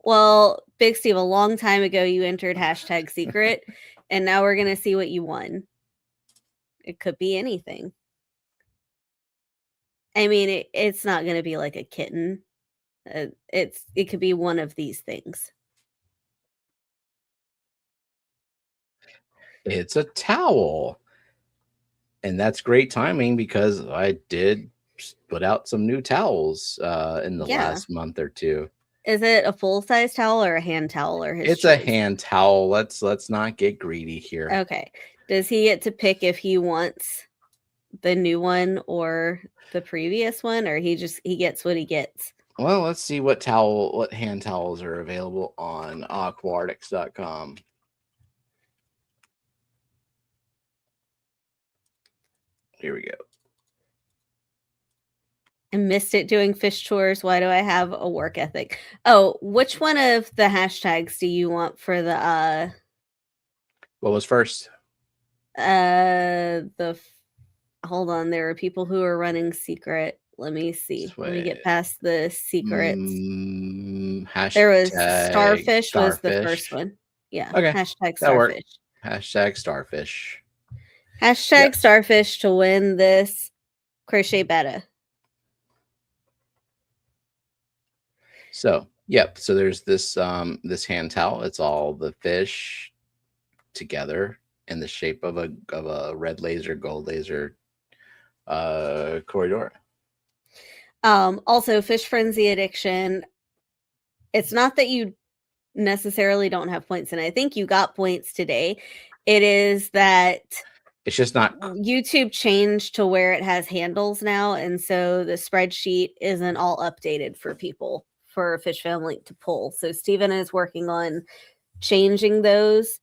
Well, Big Steve, a long time ago you entered hashtag secret, and now we're gonna see what you won. It could be anything. I mean, it's not going to be like a kitten. It could be one of these things. It's a towel. And that's great timing because I did put out some new towels in the last month or two. Is it a full-size towel or a hand towel or his It's choice? A hand towel. Let's not get greedy here. Okay. Does he get to pick if he wants the new one or the previous one, or he gets what he gets? Well, let's see what hand towels are available on aquatics.com. Here we go. I missed it doing fish tours. Why do I have a work ethic? Oh, which one of the hashtags do you want for the what was first? Hold on, there are people who are running secret. Let me see. Let me get past the secrets. There was Starfish was the first one. Yeah. Okay. Hashtag Starfish. Hashtag Starfish. Hashtag Starfish to win this crochet betta. So, yep. So there's this this hand towel. It's all the fish together in the shape of a red laser, gold laser corridor. Also, Fish Frenzy Addiction. It's not that you necessarily don't have points, and I think you got points today. It is that it's just not YouTube changed to where it has handles now, and so the spreadsheet isn't all updated for people for Fishfam link to pull. So Steven is working on changing those,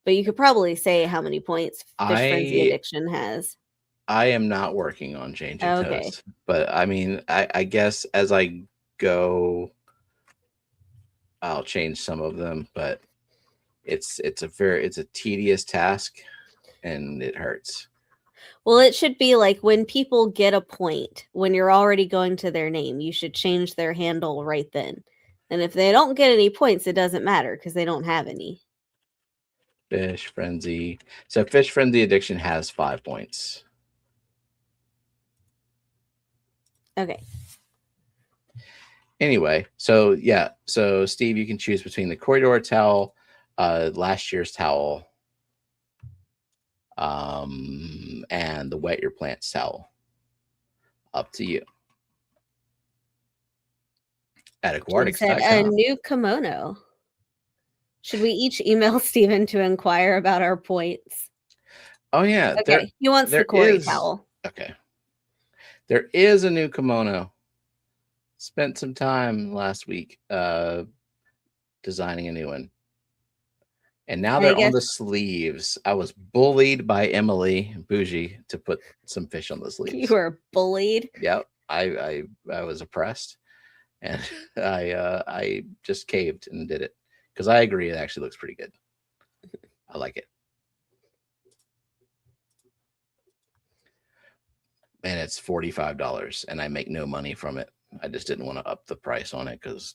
but you could probably say how many points Fish Frenzy Addiction has. I am not working on changing those, but I mean, I guess as I go. I'll change some of them, but it's a tedious task, and it hurts. Well, it should be like when people get a point, when you're already going to their name, you should change their handle right then. And if they don't get any points, it doesn't matter because they don't have any. Fish Frenzy. So Fish Frenzy Addiction has 5 points. Okay. Anyway, so yeah. So Steve, you can choose between the corridor towel, last year's towel, and the wet your plants towel. Up to you. At It aquatics.com. said a new kimono. Should we each email Steven to inquire about our points? Oh yeah. Okay. He wants the Corey towel. Okay. There is a new kimono. Spent some time last week designing a new one. And now they're on the sleeves. I was bullied by Emily Bougie to put some fish on the sleeves. You were bullied? Yep. I was oppressed. And I just caved and did it. Because I agree, it actually looks pretty good. I like it. And it's $45, and I make no money from it. I just didn't want to up the price on it because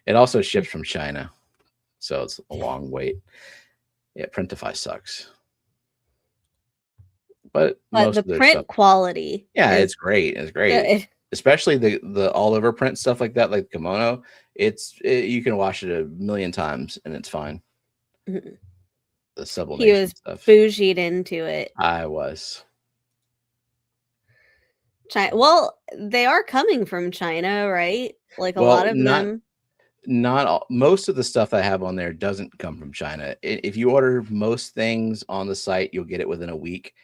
it also ships from China. So it's a long wait. Yeah, Printify sucks. But most the of their print stuff, quality. Yeah, it's great. It's great. Good. Especially the all over print stuff like that, like kimono. You can wash it a million times and it's fine. Mm-hmm. The sublimation he was stuff. Bougie'd into it. I was. China. Well, they are coming from China, right? Like a lot of them. Not all. Most of the stuff I have on there doesn't come from China. If you order most things on the site, you'll get it within a week.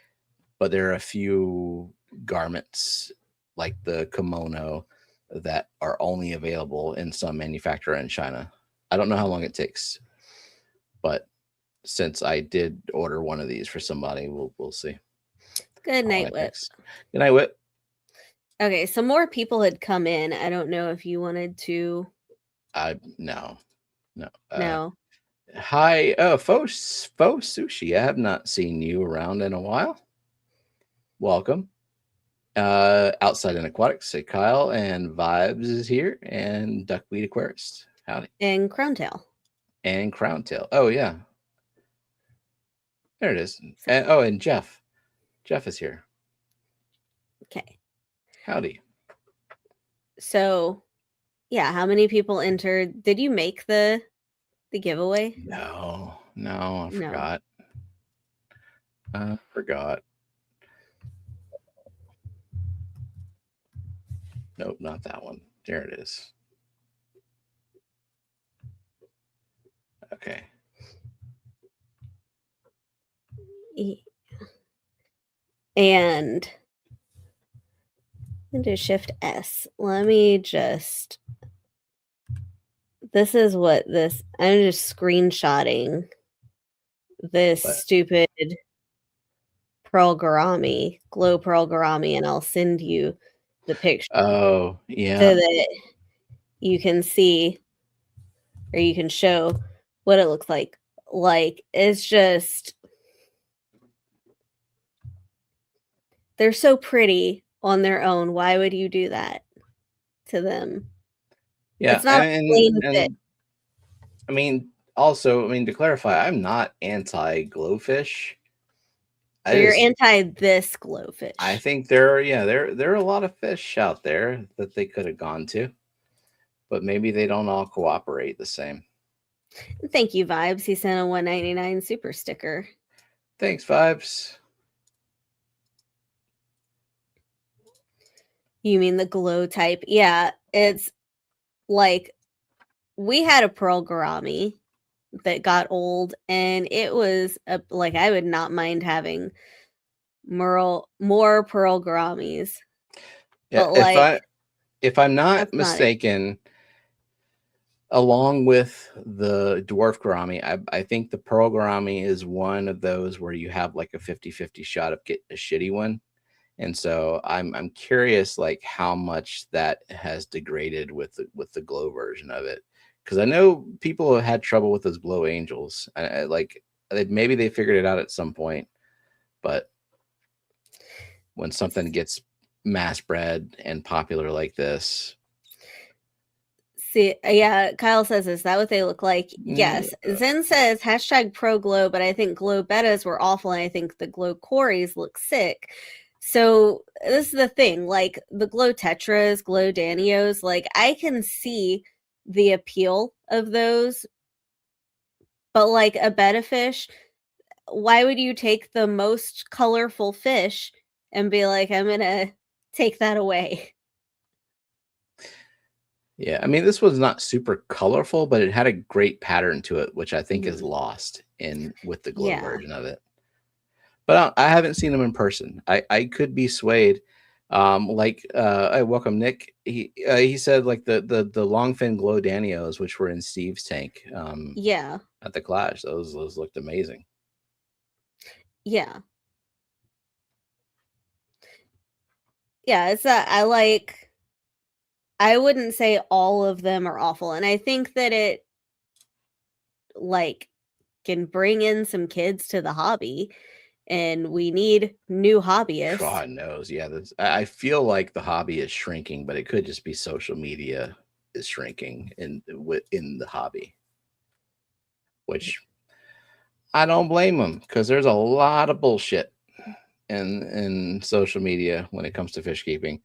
But there are a few garments like the kimono that are only available in some manufacturer in China. I don't know how long it takes, but since I did order one of these for somebody, we'll see. Good night, Whip. Good night, Whip. Okay, some more people had come in. I don't know if you wanted to. No. No. Hi, Faux Sushi. I have not seen you around in a while. Welcome. Outside and Aquatics, say Kyle, and Vibes is here, and Duckweed Aquarist. Howdy. And Crowntail. Oh yeah. There it is. And Jeff. Jeff is here. Okay. Howdy. So, yeah, how many people entered? Did you make the giveaway? No, I forgot. Forgot. Nope, not that one. There it is. Okay. And I'm going to do Shift S. Let me just. This is what this. I'm just screenshotting this stupid pearl gourami, glow pearl gourami, and I'll send you the picture. Oh, yeah. So that you can see or you can show what it looks like. Like, it's just. They're so pretty on their own. Why would you do that to them? Yeah, it's not a plain fit. I mean, also, to clarify, I'm not anti glowfish. So you're anti this glowfish. I think there are a lot of fish out there that they could have gone to, but maybe they don't all cooperate the same. Thank you, Vibes. He sent a $1.99 super sticker. Thanks, Vibes. You mean the glow type? Yeah, it's like we had a pearl gourami that got old, and it was like I would not mind having more pearl gouramis. Yeah, but if I'm not mistaken, along with the dwarf gourami, I think the pearl gourami is one of those where you have like a 50-50 shot of getting a shitty one. And so I'm curious, like how much that has degraded with the glow version of it, because I know people have had trouble with those glow angels. Like maybe they figured it out at some point, but when something gets mass bred and popular like this, See, yeah, Kyle says, is that what they look like? Yes. Zen says hashtag pro glow, but I think glow betas were awful, and I think the glow cories look sick. So this is the thing, like the glow tetras, glow danios, like I can see the appeal of those, but like a betta fish, why would you take the most colorful fish and be like, I'm gonna take that away? yeah, I mean, this was not super colorful, but it had a great pattern to it, which I think is lost in with the glow version of it. But I haven't seen them in person. I could be swayed. I welcome Nick. He said like the longfin glow danios, which were in Steve's tank. Yeah. At the Clash, those looked amazing. Yeah. Yeah, it's I wouldn't say all of them are awful, and I think that it like can bring in some kids to the hobby, and we need new hobbyists. God knows, yeah. I feel like the hobby is shrinking, but it could just be social media is shrinking in the hobby, which I don't blame them, because there's a lot of bullshit in social media when it comes to fish keeping.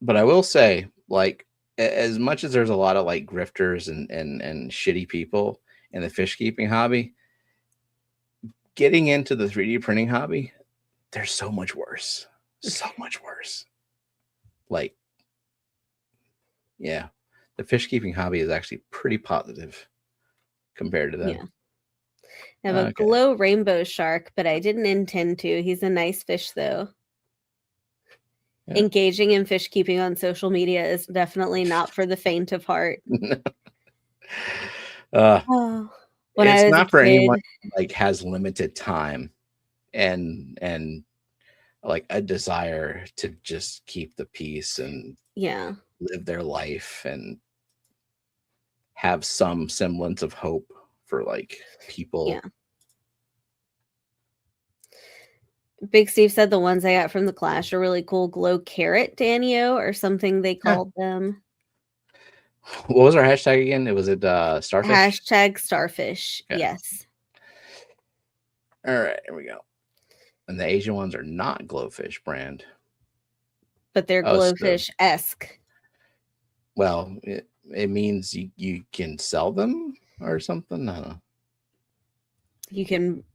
But I will say, like, as much as there's a lot of like grifters and shitty people in the fish keeping hobby, getting into the 3D printing hobby, they're so much worse. So much worse. Like, yeah, the fish keeping hobby is actually pretty positive compared to them. Yeah. I have a glow rainbow shark, but I didn't intend to. He's a nice fish, though. Yeah. Engaging in fish keeping on social media is definitely not for the faint of heart. It's not for anyone like has limited time and like a desire to just keep the peace and live their life and have some semblance of hope for like people. Yeah. Big Steve said the ones I got from the Clash are really cool. Glow carrot Danio or something they called them. What was our hashtag again? Was it starfish? Hashtag starfish. Yeah. Yes. All right, here we go. And the Asian ones are not Glowfish brand. But they're Glowfish-esque. Well, it means you can sell them or something. I don't know. You can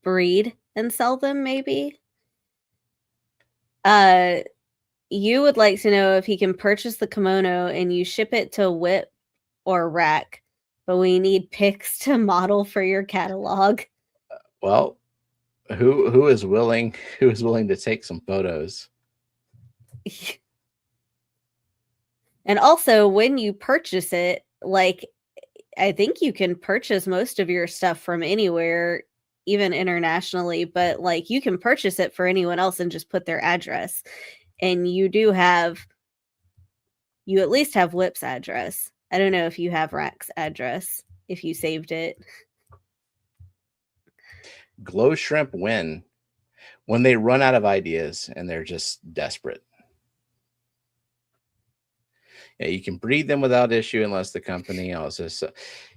breed and sell them, maybe. You would like to know if he can purchase the kimono and you ship it to Whip or Rack, but we need pics to model for your catalog. Well, who is willing to take some photos? And also, when you purchase it, like, I think you can purchase most of your stuff from anywhere, even internationally, but like you can purchase it for anyone else and just put their address. And you at least have Whip's address. I don't know if you have Rack's address, if you saved it. Glow shrimp win when they run out of ideas and they're just desperate. Yeah, you can breed them without issue unless the company also.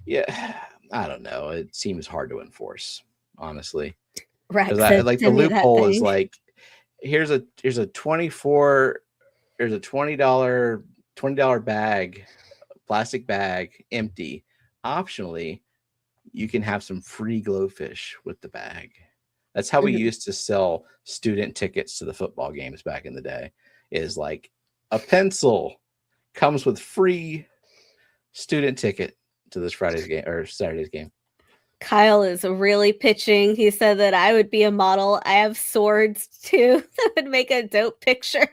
Yeah, I don't know. It seems hard to enforce, honestly. Because like the loophole is like, here's a $20 bag, plastic bag, empty. Optionally, you can have some free glowfish with the bag. That's how we used to sell student tickets to the football games back in the day. Is like a pencil comes with free student ticket to this Friday's game or Saturday's game. Kyle is really pitching. He said that I would be a model. I have swords too. That would make a dope picture.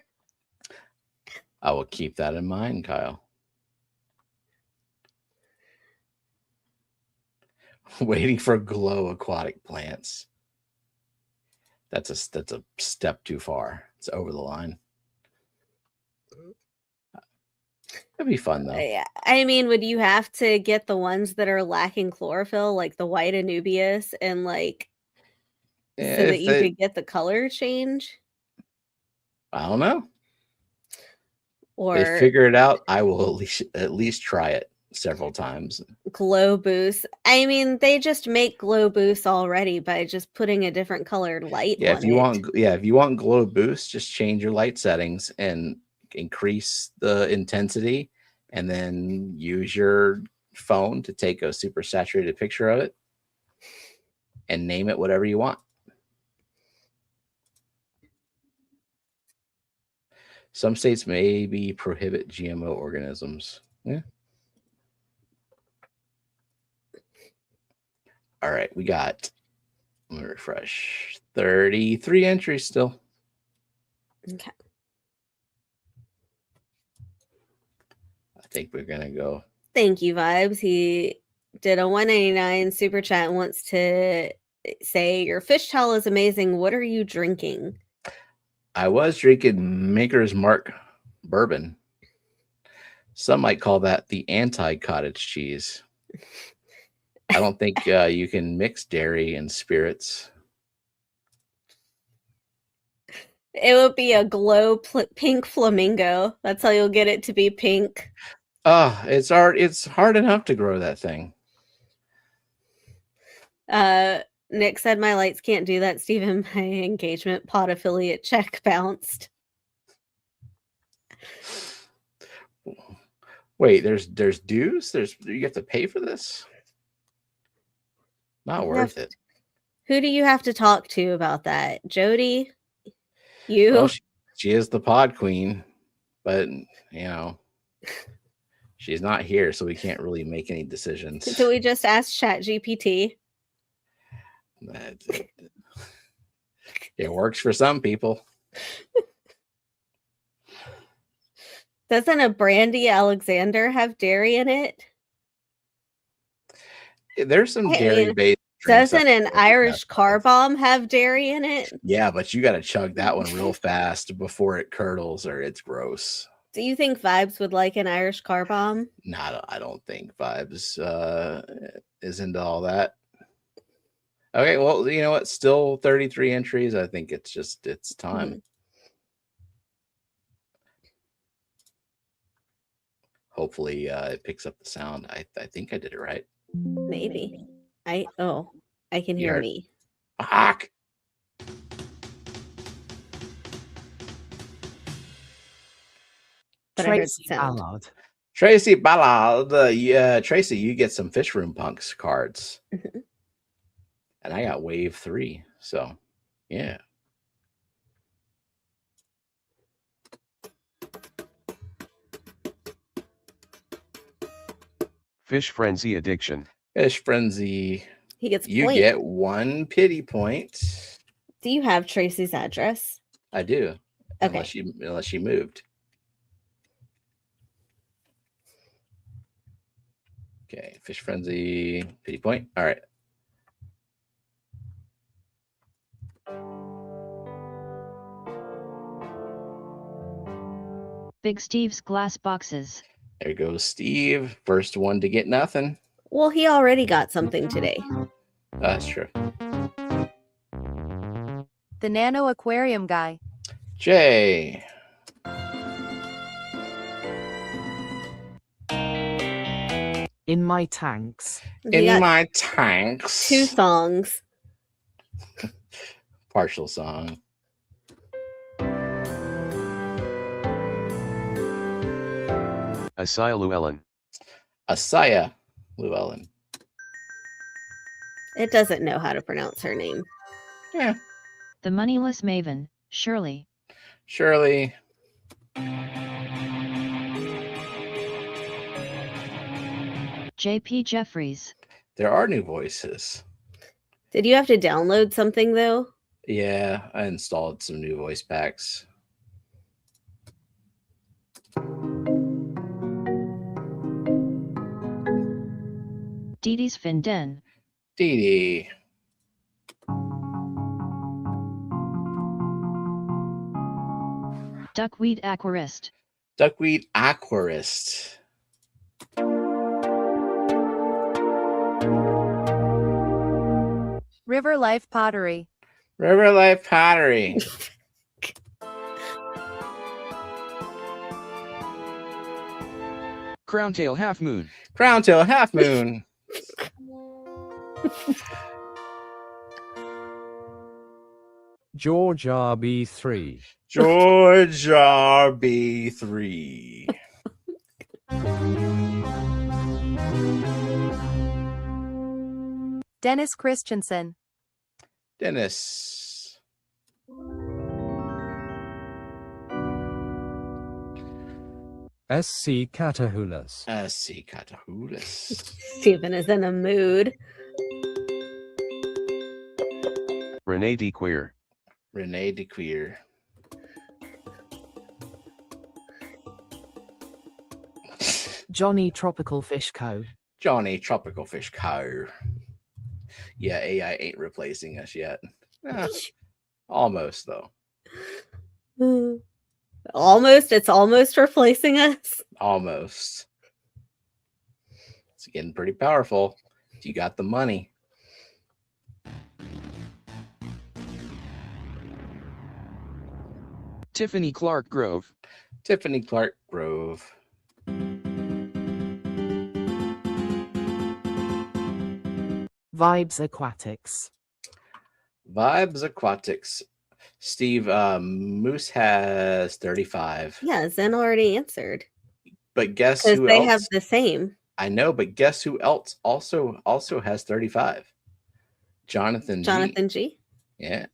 I will keep that in mind, Kyle. Waiting for glow aquatic plants. That's a step too far. It's over the line. It'd be fun though. Yeah, I mean, would you have to get the ones that are lacking chlorophyll, like the white Anubias, and like so that you could get the color change? I don't know. Or they figure it out, I will at least try it several times. Glow Boost. I mean, they just make Glow Boost already by just putting a different colored light on it. If you want Glow Boost, just change your light settings and increase the intensity, and then use your phone to take a super saturated picture of it and name it whatever you want. Some states maybe prohibit GMO organisms. Yeah. All right, we got, let me refresh, 33 entries still. Okay. I think we're going to go. Thank you, Vibes. He did a $1.99 super chat and wants to say, your fish towel is amazing. What are you drinking? I was drinking Maker's Mark bourbon. Some might call that the anti-cottage cheese. I don't think you can mix dairy and spirits. It would be a glow pink flamingo. That's how you'll get it to be pink. Oh, it's hard enough to grow that thing. Nick said my lights can't do that, Steven. My engagement pod affiliate check bounced. Wait, there's dues? You have to pay for this? Not worth it. Who do you have to talk to about that? Jody? You? Well, she is the pod queen, but she's not here, so we can't really make any decisions. So we just ask ChatGPT. It works for some people. Doesn't a Brandy Alexander have dairy in it? There's some dairy-based. Doesn't an Irish car bomb have dairy in it? Yeah, but you got to chug that one real fast before it curdles, or it's gross. Do you think Vibes would like an Irish car bomb? No, I don't think Vibes is into all that. Okay, well, you know what? Still 33 entries. I think it's time. Mm-hmm. Hopefully it picks up the sound. I think I did it right. Maybe. I can hear me. Fuck. Tracy Ballard. Tracy Ballard. Tracy, you get some Fish Room Punks cards. Mm-hmm. And I got wave 3. So, yeah. Fish Frenzy Addiction. Fish Frenzy. He gets you point. Get 1 pity point. Do you have Tracy's address? I do. Okay. Unless she moved. Okay, Fish Frenzy, pity point. All right. Big Steve's glass boxes. There goes Steve. First one to get nothing. Well, he already got something today. That's true. The Nano Aquarium guy. Jay. In my tanks. In my tanks. 2 songs. Partial song. Asaya Llewellyn. Asaya Llewellyn. It doesn't know how to pronounce her name. Yeah. The Moneyless Maven, Shirley. Shirley. JP Jeffries. There are new voices. Did you have to download something though? Yeah, I installed some new voice packs. Dee Dee's Finden. Dee Dee. Duckweed aquarist. Duckweed aquarist. River Life Pottery. River Life Pottery. Crowntail Half Moon. Crowntail Half Moon. George RB3. George RB3. Dennis Christensen. Dennis. SC Catahulas. SC Catahulas. Stephen is in a mood. Renee DeQueer. Renee DeQueer. Johnny Tropical Fish Co. Johnny Tropical Fish Co. Yeah, AI ain't replacing us yet. Almost, though. Almost. It's almost replacing us. Almost. It's getting pretty powerful. You got the money. Tiffany Clark Grove. Tiffany Clark Grove. Vibes Aquatics. Vibes Aquatics. Steve, Moose has 35. Yeah, Zen already answered. But guess Because who they else? have the same. I know, but guess who else also has 35? Jonathan G. Jonathan G. Yeah.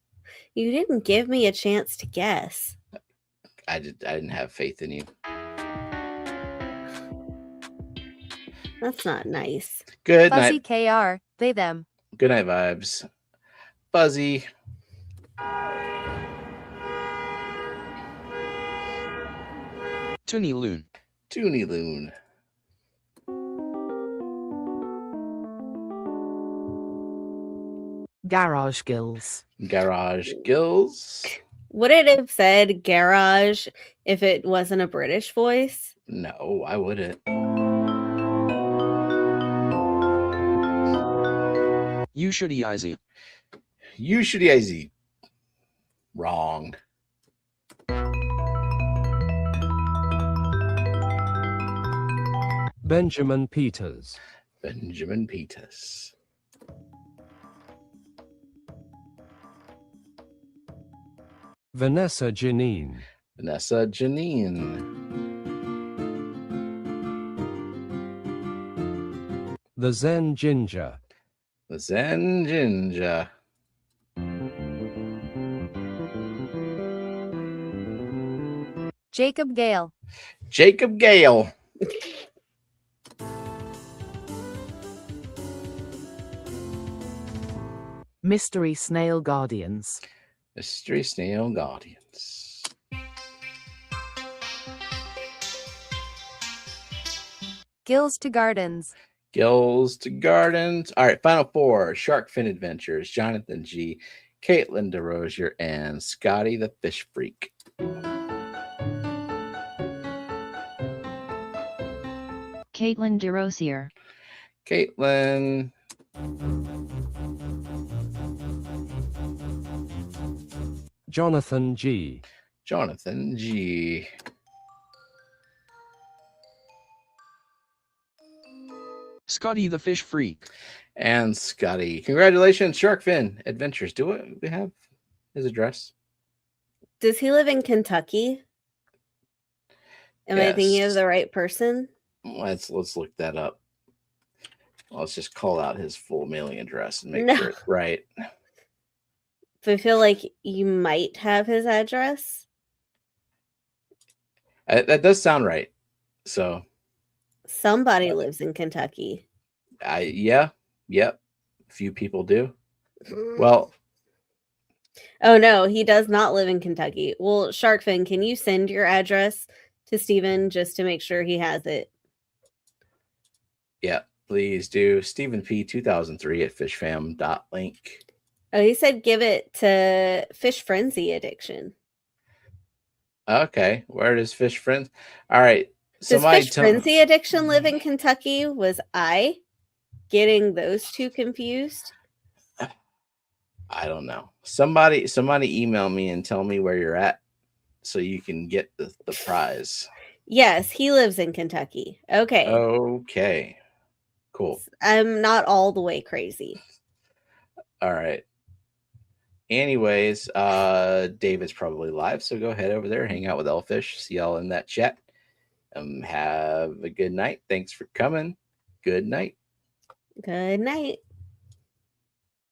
You didn't give me a chance to guess. I didn't have faith in you. That's not nice. Good Fuzzy night. KR. They them. Good night vibes. Fuzzy. Toonie Loon. Toonie Loon. Garage Gills. Garage Gills. Would it have said garage if it wasn't a British voice? No, I wouldn't. You should easy. You should easy. Wrong. Benjamin Peters. Benjamin Peters. Vanessa Janine. Vanessa Janine. The Zen Ginger. The Zen Ginger. Jacob Gale. Jacob Gale. Mystery Snail Guardians. Mystery Snail Guardians. Gills to Gardens. Gills to Gardens. All right, final four. Sharkfin Adventures. Jonathan G. Caitlin DeRosier, and Scotty the Fish Freak. Caitlin DeRosier. Caitlin. Jonathan G. Jonathan G. Scotty the Fish Freak. And Scotty. Congratulations, Sharkfin Adventures. Do we have his address? Does he live in Kentucky? Am I thinking of Yes. the right person? Let's look that up. Let's just call out his full mailing address and make No. sure it's right. So I feel like you might have his address. That does sound right. So, Somebody lives in Kentucky. yep. Few people do. Well, Oh no, he does not live in Kentucky. Well, Sharkfin, can you send your address to Steven just to make sure he has it? yeah, please do. Stephen P 2003 at fishfam.link. Oh, he said give it to Fish Frenzy Addiction. Okay, where does Fish Friends? All right, Does somebody Fish tell. Frenzy Addiction live in Kentucky? Was I getting those two confused? I don't know. Somebody email me and tell me where you're at, so you can get the prize. Yes, he lives in Kentucky. Okay. Okay, cool. I'm not all the way crazy. All right. Anyways, David's probably live, so go ahead over there, hang out with Elfish. See y'all in that chat. Have a good night. Thanks for coming. Good night. Good night.